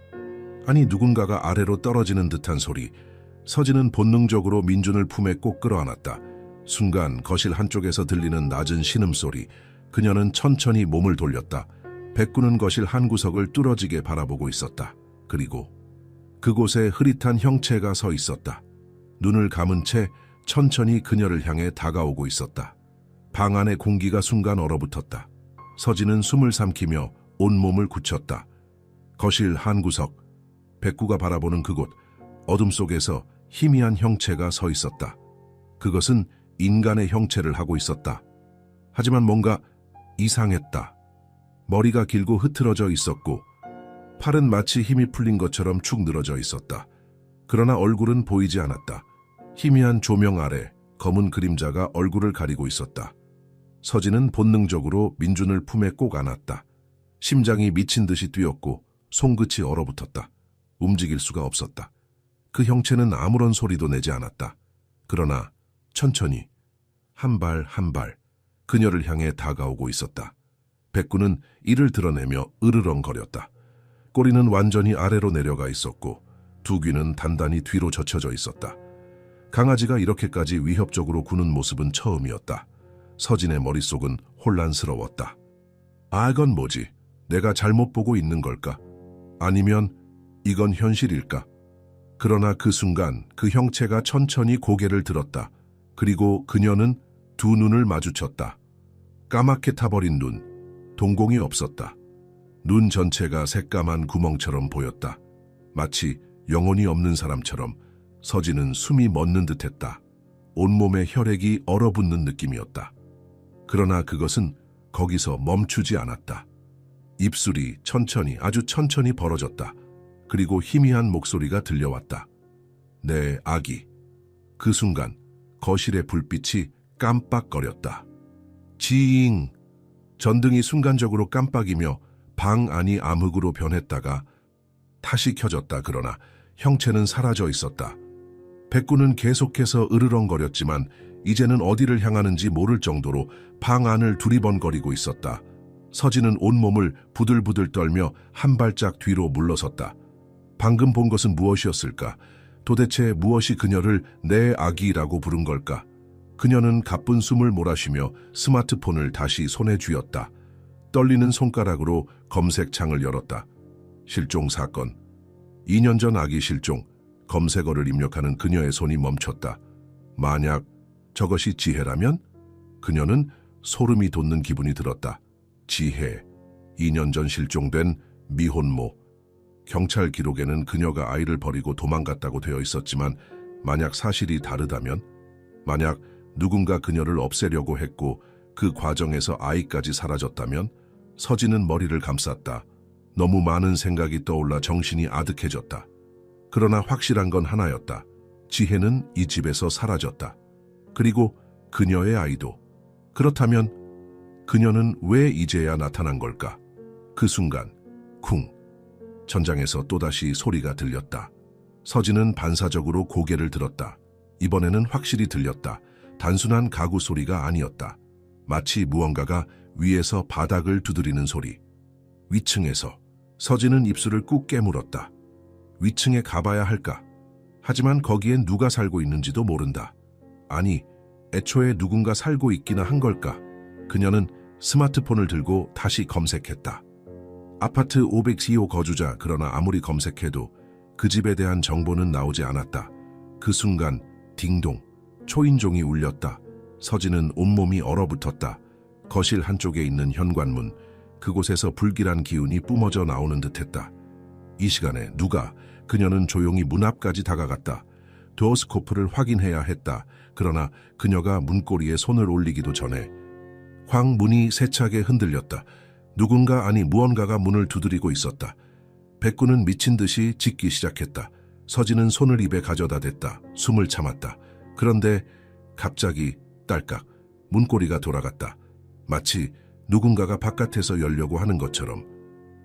아니 누군가가 아래로 떨어지는 듯한 소리. 서진은 본능적으로 민준을 품에 꼭 끌어안았다. 순간 거실 한쪽에서 들리는 낮은 신음소리. 그녀는 천천히 몸을 돌렸다. 백구는 거실 한 구석을 뚫어지게 바라보고 있었다. 그리고 그곳에 흐릿한 형체가 서 있었다. 눈을 감은 채 천천히 그녀를 향해 다가오고 있었다. 방 안의 공기가 순간 얼어붙었다. 서진은 숨을 삼키며 온몸을 굳혔다. 거실 한 구석, 백구가 바라보는 그곳, 어둠 속에서 희미한 형체가 서 있었다. 그것은 인간의 형체를 하고 있었다. 하지만 뭔가 이상했다. 머리가 길고 흐트러져 있었고 팔은 마치 힘이 풀린 것처럼 축 늘어져 있었다. 그러나 얼굴은 보이지 않았다. 희미한 조명 아래 검은 그림자가 얼굴을 가리고 있었다. 서진은 본능적으로 민준을 품에 꼭 안았다. 심장이 미친 듯이 뛰었고 손끝이 얼어붙었다. 움직일 수가 없었다. 그 형체는 아무런 소리도 내지 않았다. 그러나 천천히 한 발 한 발 그녀를 향해 다가오고 있었다. 백구는 이를 드러내며 으르렁거렸다. 꼬리는 완전히 아래로 내려가 있었고 두 귀는 단단히 뒤로 젖혀져 있었다. 강아지가 이렇게까지 위협적으로 구는 모습은 처음이었다. 서진의 머릿속은 혼란스러웠다. 아, 이건 뭐지? 내가 잘못 보고 있는 걸까? 아니면 이건 현실일까? 그러나 그 순간 그 형체가 천천히 고개를 들었다. 그리고 그녀는 두 눈을 마주쳤다. 까맣게 타버린 눈, 동공이 없었다. 눈 전체가 새까만 구멍처럼 보였다. 마치 영혼이 없는 사람처럼. 서진은 숨이 멎는 듯했다. 온몸에 혈액이 얼어붙는 느낌이었다. 그러나 그것은 거기서 멈추지 않았다. 입술이 천천히, 아주 천천히 벌어졌다. 그리고 희미한 목소리가 들려왔다. 내 아기. 그 순간 거실의 불빛이 깜빡거렸다. 지잉! 전등이 순간적으로 깜빡이며 방 안이 암흑으로 변했다가 다시 켜졌다. 그러나 형체는 사라져 있었다. 백구는 계속해서 으르렁거렸지만 이제는 어디를 향하는지 모를 정도로 방 안을 두리번거리고 있었다. 서진은 온몸을 부들부들 떨며 한 발짝 뒤로 물러섰다. 방금 본 것은 무엇이었을까? 도대체 무엇이 그녀를 내 아기라고 부른 걸까? 그녀는 가쁜 숨을 몰아쉬며 스마트폰을 다시 손에 쥐었다. 떨리는 손가락으로 검색창을 열었다. 실종 사건. 2년 전 아기 실종. 검색어를 입력하는 그녀의 손이 멈췄다. 만약 저것이 지혜라면? 그녀는 소름이 돋는 기분이 들었다. 지혜. 2년 전 실종된 미혼모. 경찰 기록에는 그녀가 아이를 버리고 도망갔다고 되어 있었지만 만약 사실이 다르다면? 만약 누군가 그녀를 없애려고 했고 그 과정에서 아이까지 사라졌다면? 서진은 머리를 감쌌다. 너무 많은 생각이 떠올라 정신이 아득해졌다. 그러나 확실한 건 하나였다. 지혜는 이 집에서 사라졌다. 그리고 그녀의 아이도. 그렇다면 그녀는 왜 이제야 나타난 걸까? 그 순간 쿵! 천장에서 또다시 소리가 들렸다. 서진은 반사적으로 고개를 들었다. 이번에는 확실히 들렸다. 단순한 가구 소리가 아니었다. 마치 무언가가 위에서 바닥을 두드리는 소리. 위층에서. 서진은 입술을 꾹 깨물었다. 위층에 가봐야 할까? 하지만 거기엔 누가 살고 있는지도 모른다. 아니, 애초에 누군가 살고 있기나 한 걸까? 그녀는 스마트폰을 들고 다시 검색했다. 아파트 502호 거주자. 그러나 아무리 검색해도 그 집에 대한 정보는 나오지 않았다. 그 순간 딩동, 초인종이 울렸다. 서진은 온몸이 얼어붙었다. 거실 한쪽에 있는 현관문, 그곳에서 불길한 기운이 뿜어져 나오는 듯했다. 이 시간에 누가? 그녀는 조용히 문 앞까지 다가갔다. 도어스코프를 확인해야 했다. 그러나 그녀가 문고리에 손을 올리기도 전에 황 문이 세차게 흔들렸다. 누군가, 아니 무언가가 문을 두드리고 있었다. 백구는 미친 듯이 짖기 시작했다. 서진은 손을 입에 가져다 댔다. 숨을 참았다. 그런데 갑자기 딸깍 문고리가 돌아갔다. 마치 누군가가 바깥에서 열려고 하는 것처럼.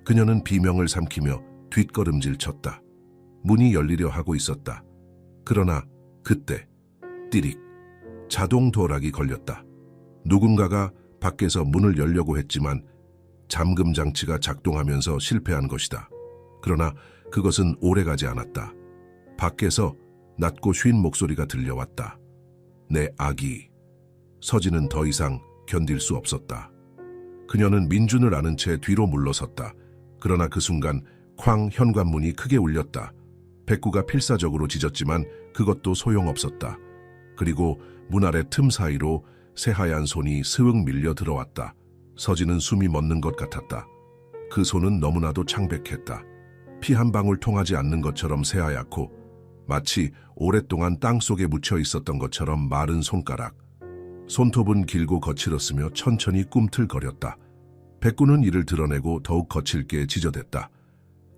그녀는 비명을 삼키며 뒷걸음질 쳤다. 문이 열리려 하고 있었다. 그러나 그때 띠릭 자동 도어락이 걸렸다. 누군가가 밖에서 문을 열려고 했지만 잠금 장치가 작동하면서 실패한 것이다. 그러나 그것은 오래가지 않았다. 밖에서 낮고 쉰 목소리가 들려왔다. 내 아기. 서진은 더 이상 견딜 수 없었다. 그녀는 민준을 안은 채 뒤로 물러섰다. 그러나 그 순간 쾅 현관문이 크게 울렸다. 백구가 필사적으로 짖었지만 그것도 소용없었다. 그리고 문 아래 틈 사이로 새하얀 손이 스윽 밀려 들어왔다. 서진은 숨이 멎는 것 같았다. 그 손은 너무나도 창백했다. 피 한 방울 통하지 않는 것처럼 새하얗고 마치 오랫동안 땅속에 묻혀 있었던 것처럼 마른 손가락. 손톱은 길고 거칠었으며 천천히 꿈틀거렸다. 백구는 이를 드러내고 더욱 거칠게 짖어댔다.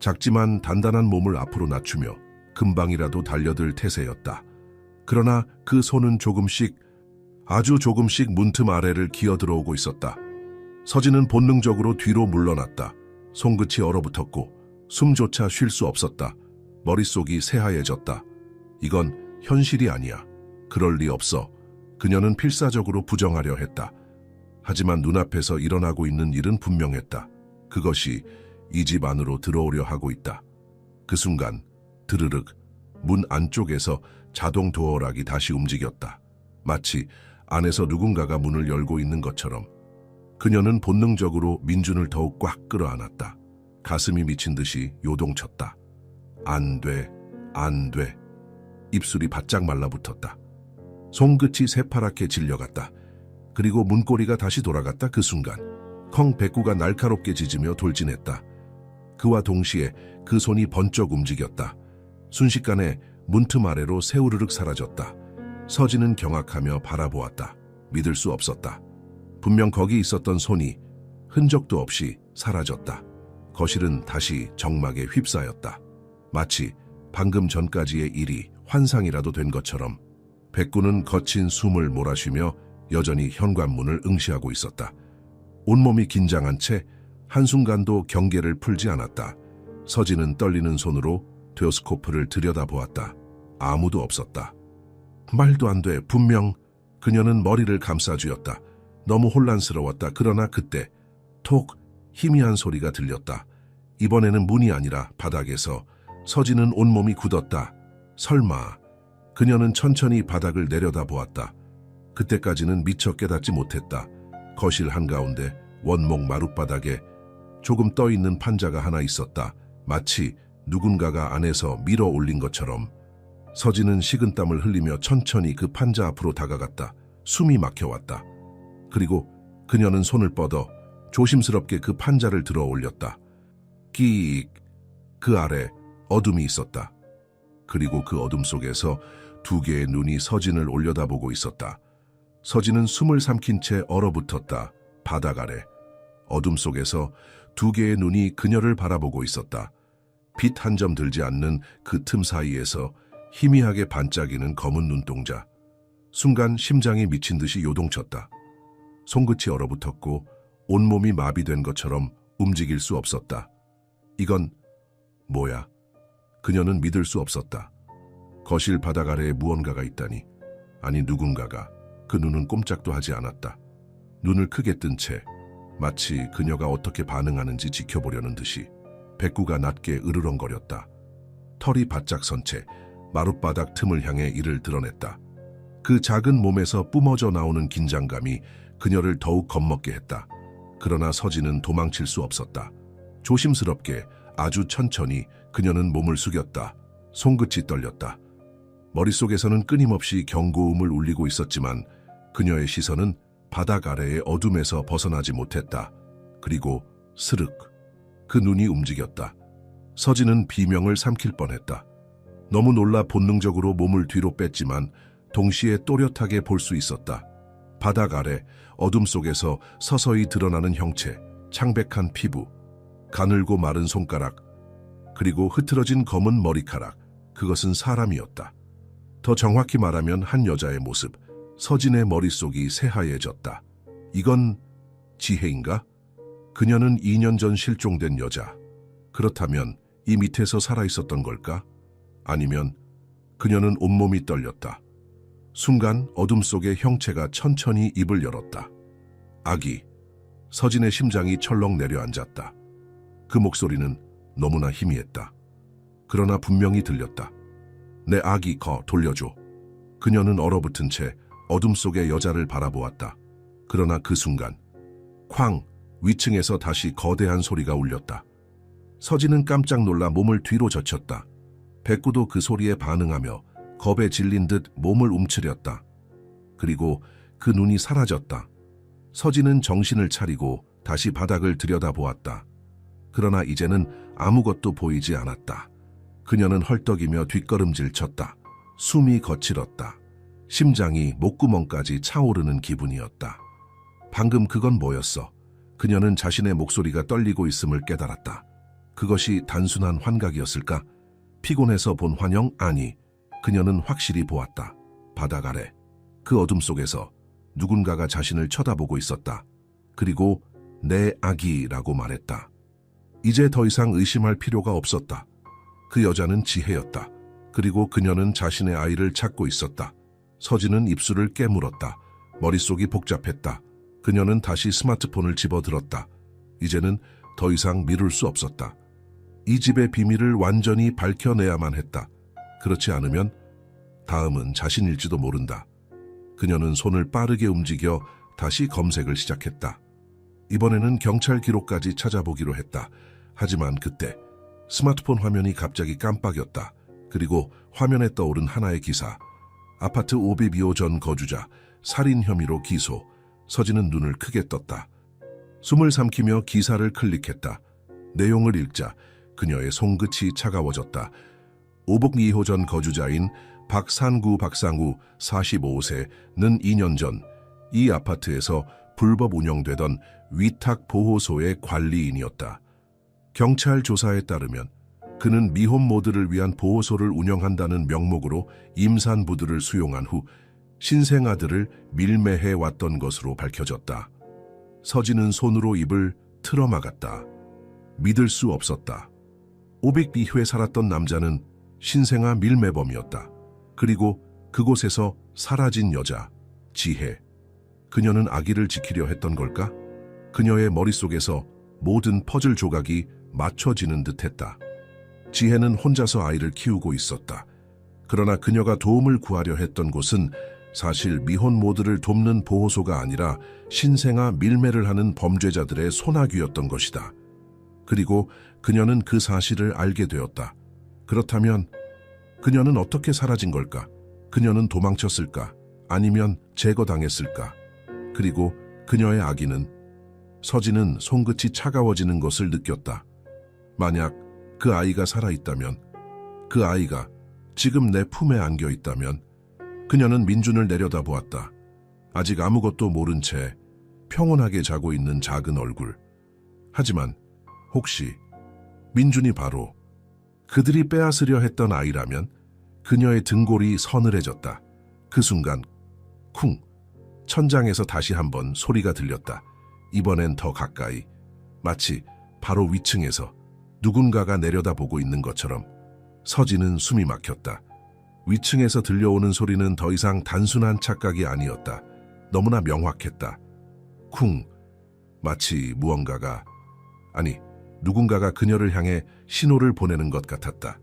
작지만 단단한 몸을 앞으로 낮추며 금방이라도 달려들 태세였다. 그러나 그 손은 조금씩, 아주 조금씩 문틈 아래를 기어 들어오고 있었다. 서진은 본능적으로 뒤로 물러났다. 손끝이 얼어붙었고 숨조차 쉴 수 없었다. 머릿속이 새하얘졌다. 이건 현실이 아니야. 그럴 리 없어. 그녀는 필사적으로 부정하려 했다. 하지만 눈앞에서 일어나고 있는 일은 분명했다. 그것이 이 집 안으로 들어오려 하고 있다. 그 순간 드르륵 문 안쪽에서 자동 도어락이 다시 움직였다. 마치 안에서 누군가가 문을 열고 있는 것처럼. 그녀는 본능적으로 민준을 더욱 꽉 끌어안았다. 가슴이 미친 듯이 요동쳤다. 안 돼, 안 돼. 입술이 바짝 말라붙었다. 손끝이 새파랗게 질려갔다. 그리고 문고리가 다시 돌아갔다. 그 순간 컹 백구가 날카롭게 짖으며 돌진했다. 그와 동시에 그 손이 번쩍 움직였다. 순식간에 문틈 아래로 새우르륵 사라졌다. 서진은 경악하며 바라보았다. 믿을 수 없었다. 분명 거기 있었던 손이 흔적도 없이 사라졌다. 거실은 다시 정막에 휩싸였다. 마치 방금 전까지의 일이 환상이라도 된 것처럼. 백구는 거친 숨을 몰아쉬며 여전히 현관문을 응시하고 있었다. 온몸이 긴장한 채 한순간도 경계를 풀지 않았다. 서진은 떨리는 손으로 데오스코프를 들여다보았다. 아무도 없었다. 말도 안 돼. 분명. 그녀는 머리를 감싸쥐었다. 너무 혼란스러웠다. 그러나 그때 톡 희미한 소리가 들렸다. 이번에는 문이 아니라 바닥에서. 서진은 온몸이 굳었다. 설마. 그녀는 천천히 바닥을 내려다보았다. 그때까지는 미처 깨닫지 못했다. 거실 한가운데 원목 마룻바닥에 조금 떠있는 판자가 하나 있었다. 마치 누군가가 안에서 밀어 올린 것처럼. 서진은 식은땀을 흘리며 천천히 그 판자 앞으로 다가갔다. 숨이 막혀왔다. 그리고 그녀는 손을 뻗어 조심스럽게 그 판자를 들어 올렸다. 끼익. 그 아래 어둠이 있었다. 그리고 그 어둠 속에서 두 개의 눈이 서진을 올려다보고 있었다. 서진은 숨을 삼킨 채 얼어붙었다. 바닥 아래 어둠 속에서 두 개의 눈이 그녀를 바라보고 있었다. 빛 한 점 들지 않는 그 틈 사이에서 희미하게 반짝이는 검은 눈동자. 순간 심장이 미친 듯이 요동쳤다. 손끝이 얼어붙었고 온몸이 마비된 것처럼 움직일 수 없었다. 이건 뭐야? 그녀는 믿을 수 없었다. 거실 바닥 아래에 무언가가 있다니. 아니 누군가가. 그 눈은 꼼짝도 하지 않았다. 눈을 크게 뜬 채 마치 그녀가 어떻게 반응하는지 지켜보려는 듯이 백구가 낮게 으르렁거렸다. 털이 바짝 선 채 마룻바닥 틈을 향해 이를 드러냈다. 그 작은 몸에서 뿜어져 나오는 긴장감이 그녀를 더욱 겁먹게 했다. 그러나 서진은 도망칠 수 없었다. 조심스럽게 아주 천천히 그녀는 몸을 숙였다. 손끝이 떨렸다. 머릿속에서는 끊임없이 경고음을 울리고 있었지만 그녀의 시선은 바닥 아래의 어둠에서 벗어나지 못했다. 그리고 스륵 그 눈이 움직였다. 서진은 비명을 삼킬 뻔했다. 너무 놀라 본능적으로 몸을 뒤로 뺐지만 동시에 또렷하게 볼 수 있었다. 바닥 아래 어둠 속에서 서서히 드러나는 형체, 창백한 피부, 가늘고 마른 손가락, 그리고 흐트러진 검은 머리카락. 그것은 사람이었다. 더 정확히 말하면 한 여자의 모습. 서진의 머릿속이 새하얘졌다. 이건 지혜인가? 그녀는 2년 전 실종된 여자. 그렇다면 이 밑에서 살아있었던 걸까? 아니면 그녀는 온몸이 떨렸다. 순간 어둠 속의 형체가 천천히 입을 열었다. 아기. 서진의 심장이 철렁 내려앉았다. 그 목소리는 너무나 희미했다. 그러나 분명히 들렸다. 내 아기 돌려줘. 그녀는 얼어붙은 채 어둠 속의 여자를 바라보았다. 그러나 그 순간 쾅! 위층에서 다시 거대한 소리가 울렸다. 서진은 깜짝 놀라 몸을 뒤로 젖혔다. 백구도 그 소리에 반응하며 겁에 질린 듯 몸을 움츠렸다. 그리고 그 눈이 사라졌다. 서진은 정신을 차리고 다시 바닥을 들여다보았다. 그러나 이제는 아무것도 보이지 않았다. 그녀는 헐떡이며 뒷걸음질 쳤다. 숨이 거칠었다. 심장이 목구멍까지 차오르는 기분이었다. 방금 그건 뭐였어? 그녀는 자신의 목소리가 떨리고 있음을 깨달았다. 그것이 단순한 환각이었을까? 피곤해서 본 환영? 아니, 그녀는 확실히 보았다. 바닥 아래, 그 어둠 속에서 누군가가 자신을 쳐다보고 있었다. 그리고 내 아기라고 말했다. 이제 더 이상 의심할 필요가 없었다. 그 여자는 지혜였다. 그리고 그녀는 자신의 아이를 찾고 있었다. 서진은 입술을 깨물었다. 머릿속이 복잡했다. 그녀는 다시 스마트폰을 집어들었다. 이제는 더 이상 미룰 수 없었다. 이 집의 비밀을 완전히 밝혀내야만 했다. 그렇지 않으면 다음은 자신일지도 모른다. 그녀는 손을 빠르게 움직여 다시 검색을 시작했다. 이번에는 경찰 기록까지 찾아보기로 했다. 하지만 그때 스마트폰 화면이 갑자기 깜빡였다. 그리고 화면에 떠오른 하나의 기사. 아파트 502호 거주자, 살인 혐의로 기소. 서진은 눈을 크게 떴다. 숨을 삼키며 기사를 클릭했다. 내용을 읽자 그녀의 손끝이 차가워졌다. 502호 거주자인 박산구 박상우 45세는 2년 전 이 아파트에서 불법 운영되던 위탁보호소의 관리인이었다. 경찰 조사에 따르면 그는 미혼 모들을 위한 보호소를 운영한다는 명목으로 임산부들을 수용한 후 신생아들을 밀매해 왔던 것으로 밝혀졌다. 서진은 손으로 입을 틀어막았다. 믿을 수 없었다. 502호에 살았던 남자는 신생아 밀매범이었다. 그리고 그곳에서 사라진 여자, 지혜. 그녀는 아기를 지키려 했던 걸까? 그녀의 머릿속에서 모든 퍼즐 조각이 맞춰지는 듯했다. 지혜는 혼자서 아이를 키우고 있었다. 그러나 그녀가 도움을 구하려 했던 곳은 사실 미혼 모들을 돕는 보호소가 아니라 신생아 밀매를 하는 범죄자들의 소나귀였던 것이다. 그리고 그녀는 그 사실을 알게 되었다. 그렇다면 그녀는 어떻게 사라진 걸까? 그녀는 도망쳤을까? 아니면 제거당했을까? 그리고 그녀의 아기는? 서진은 손끝이 차가워지는 것을 느꼈다. 만약 그 아이가 살아있다면, 그 아이가 지금 내 품에 안겨 있다면, 그녀는 민준을 내려다보았다. 아직 아무것도 모른 채 평온하게 자고 있는 작은 얼굴. 하지만 혹시 민준이 바로 그들이 빼앗으려 했던 아이라면? 그녀의 등골이 서늘해졌다. 그 순간 쿵! 천장에서 다시 한번 소리가 들렸다. 이번엔 더 가까이. 마치 바로 위층에서 누군가가 내려다보고 있는 것처럼 서진은 숨이 막혔다. 위층에서 들려오는 소리는 더 이상 단순한 착각이 아니었다. 너무나 명확했다. 쿵! 마치 무언가가, 아니, 누군가가 그녀를 향해 신호를 보내는 것 같았다.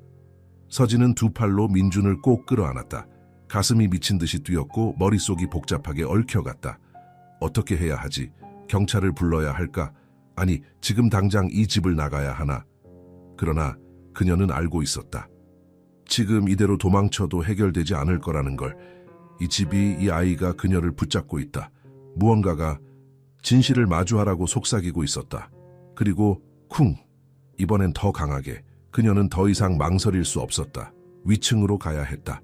서진은 두 팔로 민준을 꼭 끌어안았다. 가슴이 미친 듯이 뛰었고 머릿속이 복잡하게 얽혀갔다. 어떻게 해야 하지? 경찰을 불러야 할까? 아니, 지금 당장 이 집을 나가야 하나? 그러나 그녀는 알고 있었다. 지금 이대로 도망쳐도 해결되지 않을 거라는 걸. 이 집이, 이 아이가 그녀를 붙잡고 있다. 무언가가 진실을 마주하라고 속삭이고 있었다. 그리고 쿵! 이번엔 더 강하게. 그녀는 더 이상 망설일 수 없었다. 위층으로 가야 했다.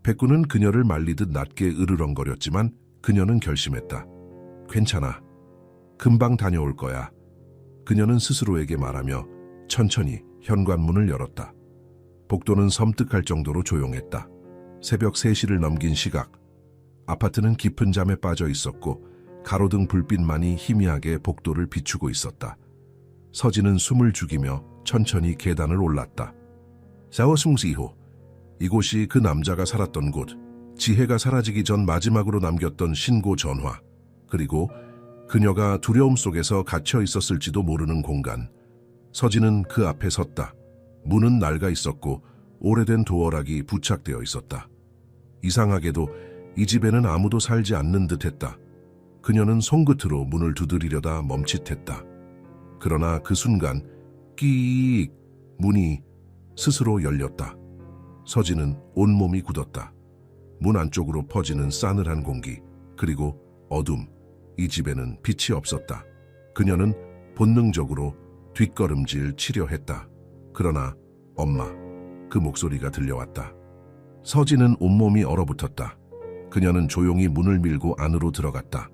백구는 그녀를 말리듯 낮게 으르렁거렸지만 그녀는 결심했다. 괜찮아. 금방 다녀올 거야. 그녀는 스스로에게 말하며 천천히 현관문을 열었다. 복도는 섬뜩할 정도로 조용했다. 새벽 3시를 넘긴 시각. 아파트는 깊은 잠에 빠져 있었고 가로등 불빛만이 희미하게 복도를 비추고 있었다. 서진은 숨을 죽이며 천천히 계단을 올랐다. 샤워숭시 이후 이곳이 그 남자가 살았던 곳, 지혜가 사라지기 전 마지막으로 남겼던 신고 전화, 그리고 그녀가 두려움 속에서 갇혀 있었을지도 모르는 공간. 서진은 그 앞에 섰다. 문은 낡아 있었고 오래된 도어락이 부착되어 있었다. 이상하게도 이 집에는 아무도 살지 않는 듯했다. 그녀는 손끝으로 문을 두드리려다 멈칫했다. 그러나 그 순간 끼익 문이 스스로 열렸다. 서진은 온몸이 굳었다. 문 안쪽으로 퍼지는 싸늘한 공기, 그리고 어둠. 이 집에는 빛이 없었다. 그녀는 본능적으로 뒷걸음질 치려 했다. 그러나 엄마, 그 목소리가 들려왔다. 서진은 온몸이 얼어붙었다. 그녀는 조용히 문을 밀고 안으로 들어갔다.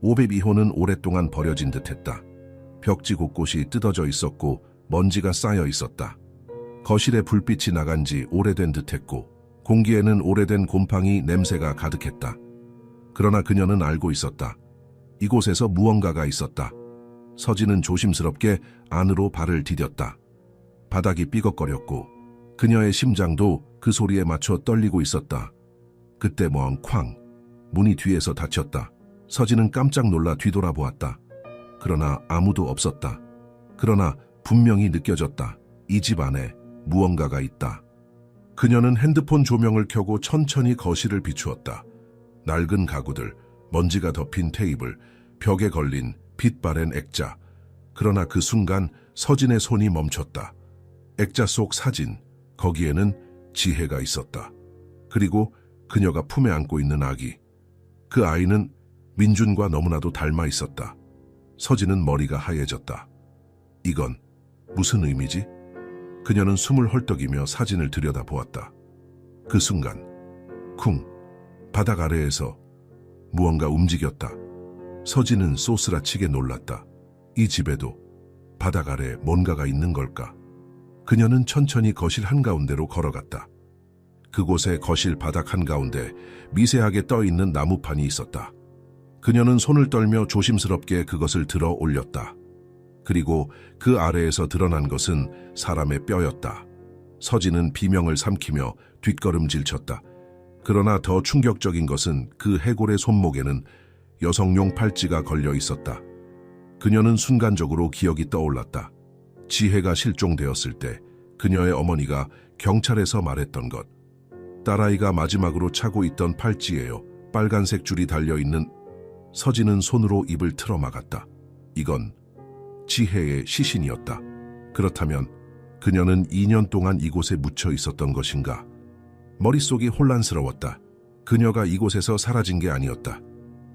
502호는 오랫동안 버려진 듯했다. 벽지 곳곳이 뜯어져 있었고 먼지가 쌓여 있었다. 거실에 불빛이 나간 지 오래된 듯했고 공기에는 오래된 곰팡이 냄새가 가득했다. 그러나 그녀는 알고 있었다. 이곳에서 무언가가 있었다. 서진은 조심스럽게 안으로 발을 디뎠다. 바닥이 삐걱거렸고 그녀의 심장도 그 소리에 맞춰 떨리고 있었다. 그때 쾅! 문이 뒤에서 닫혔다. 서진은 깜짝 놀라 뒤돌아보았다. 그러나 아무도 없었다. 그러나 분명히 느껴졌다. 이 집 안에 무언가가 있다. 그녀는 핸드폰 조명을 켜고 천천히 거실을 비추었다. 낡은 가구들, 먼지가 덮인 테이블, 벽에 걸린 빛 바랜 액자. 그러나 그 순간 서진의 손이 멈췄다. 액자 속 사진, 거기에는 지혜가 있었다. 그리고 그녀가 품에 안고 있는 아기. 그 아이는 민준과 너무나도 닮아 있었다. 서진은 머리가 하얘졌다. 이건 무슨 의미지? 그녀는 숨을 헐떡이며 사진을 들여다보았다. 그 순간 쿵! 바닥 아래에서 무언가 움직였다. 서진은 쏘스라치게 놀랐다. 이 집에도 바닥 아래 뭔가가 있는 걸까? 그녀는 천천히 거실 한가운데로 걸어갔다. 그곳에 거실 바닥 한가운데 미세하게 떠있는 나무판이 있었다. 그녀는 손을 떨며 조심스럽게 그것을 들어 올렸다. 그리고 그 아래에서 드러난 것은 사람의 뼈였다. 서진은 비명을 삼키며 뒷걸음질쳤다. 그러나 더 충격적인 것은 그 해골의 손목에는 여성용 팔찌가 걸려 있었다. 그녀는 순간적으로 기억이 떠올랐다. 지혜가 실종되었을 때 그녀의 어머니가 경찰에서 말했던 것. 딸아이가 마지막으로 차고 있던 팔찌예요. 빨간색 줄이 달려있는. 서진은 손으로 입을 틀어 막았다. 이건 지혜의 시신이었다. 그렇다면 그녀는 2년 동안 이곳에 묻혀 있었던 것인가? 머릿속이 혼란스러웠다. 그녀가 이곳에서 사라진 게 아니었다.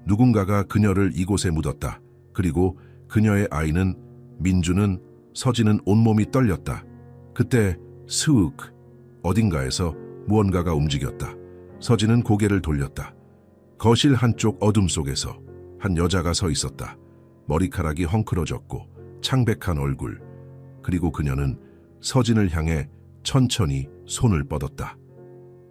누군가가 그녀를 이곳에 묻었다. 그리고 그녀의 아이는, 민주는, 서진은 온몸이 떨렸다. 그때 스윽! 어딘가에서 무언가가 움직였다. 서진은 고개를 돌렸다. 거실 한쪽 어둠 속에서 한 여자가 서 있었다. 머리카락이 헝클어졌고 창백한 얼굴. 그리고 그녀는 서진을 향해 천천히 손을 뻗었다.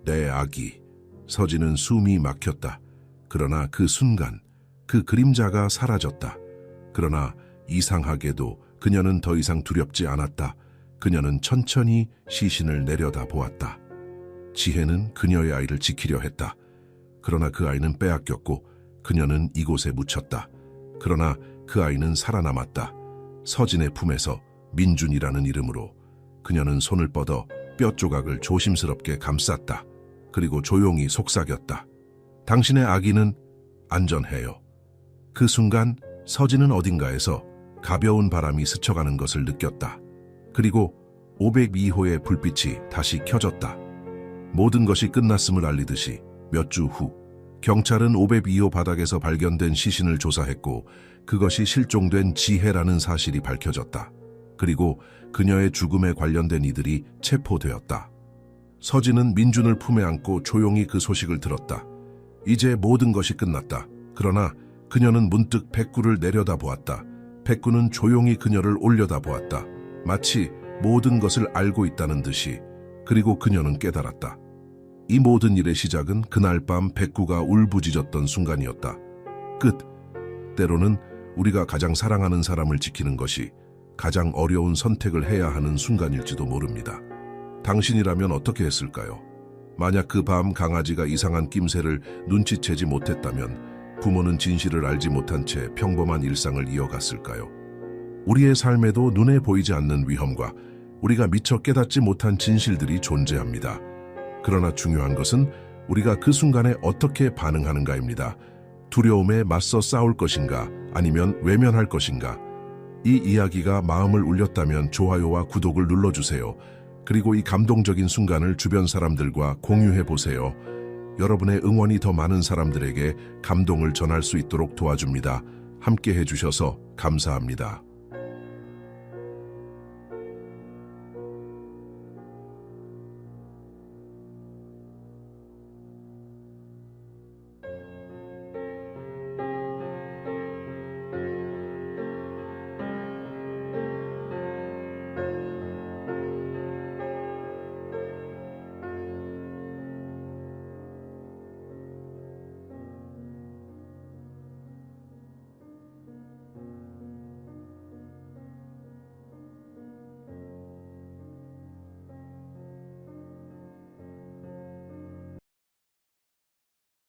내 아기. 서진은 숨이 막혔다. 그러나 그 순간 그 그림자가 사라졌다. 그러나 이상하게도 그녀는 더 이상 두렵지 않았다. 그녀는 천천히 시신을 내려다 보았다. 지혜는 그녀의 아이를 지키려 했다. 그러나 그 아이는 빼앗겼고 그녀는 이곳에 묻혔다. 그러나 그 아이는 살아남았다. 서진의 품에서 민준이라는 이름으로. 그녀는 손을 뻗어 뼈 조각을 조심스럽게 감쌌다. 그리고 조용히 속삭였다. 당신의 아기는 안전해요. 그 순간 서진은 어딘가에서 가벼운 바람이 스쳐가는 것을 느꼈다. 그리고 502호의 불빛이 다시 켜졌다. 모든 것이 끝났음을 알리듯이 몇 주 후 경찰은 502호 바닥에서 발견된 시신을 조사했고 그것이 실종된 지혜라는 사실이 밝혀졌다. 그리고 그녀의 죽음에 관련된 이들이 체포되었다. 서진은 민준을 품에 안고 조용히 그 소식을 들었다. 이제 모든 것이 끝났다. 그러나 그녀는 문득 백구를 내려다보았다. 백구는 조용히 그녀를 올려다보았다. 마치 모든 것을 알고 있다는 듯이. 그리고 그녀는 깨달았다. 이 모든 일의 시작은 그날 밤 백구가 울부짖었던 순간이었다. 끝. 때로는 우리가 가장 사랑하는 사람을 지키는 것이 가장 어려운 선택을 해야 하는 순간일지도 모릅니다. 당신이라면 어떻게 했을까요? 만약 그 밤 강아지가 이상한 낌새를 눈치채지 못했다면 부모는 진실을 알지 못한 채 평범한 일상을 이어갔을까요? 우리의 삶에도 눈에 보이지 않는 위험과 우리가 미처 깨닫지 못한 진실들이 존재합니다. 그러나 중요한 것은 우리가 그 순간에 어떻게 반응하는가입니다. 두려움에 맞서 싸울 것인가 아니면 외면할 것인가. 이 이야기가 마음을 울렸다면 좋아요와 구독을 눌러주세요. 그리고 이 감동적인 순간을 주변 사람들과 공유해 보세요. 여러분의 응원이 더 많은 사람들에게 감동을 전할 수 있도록 도와줍니다. 함께 해주셔서 감사합니다.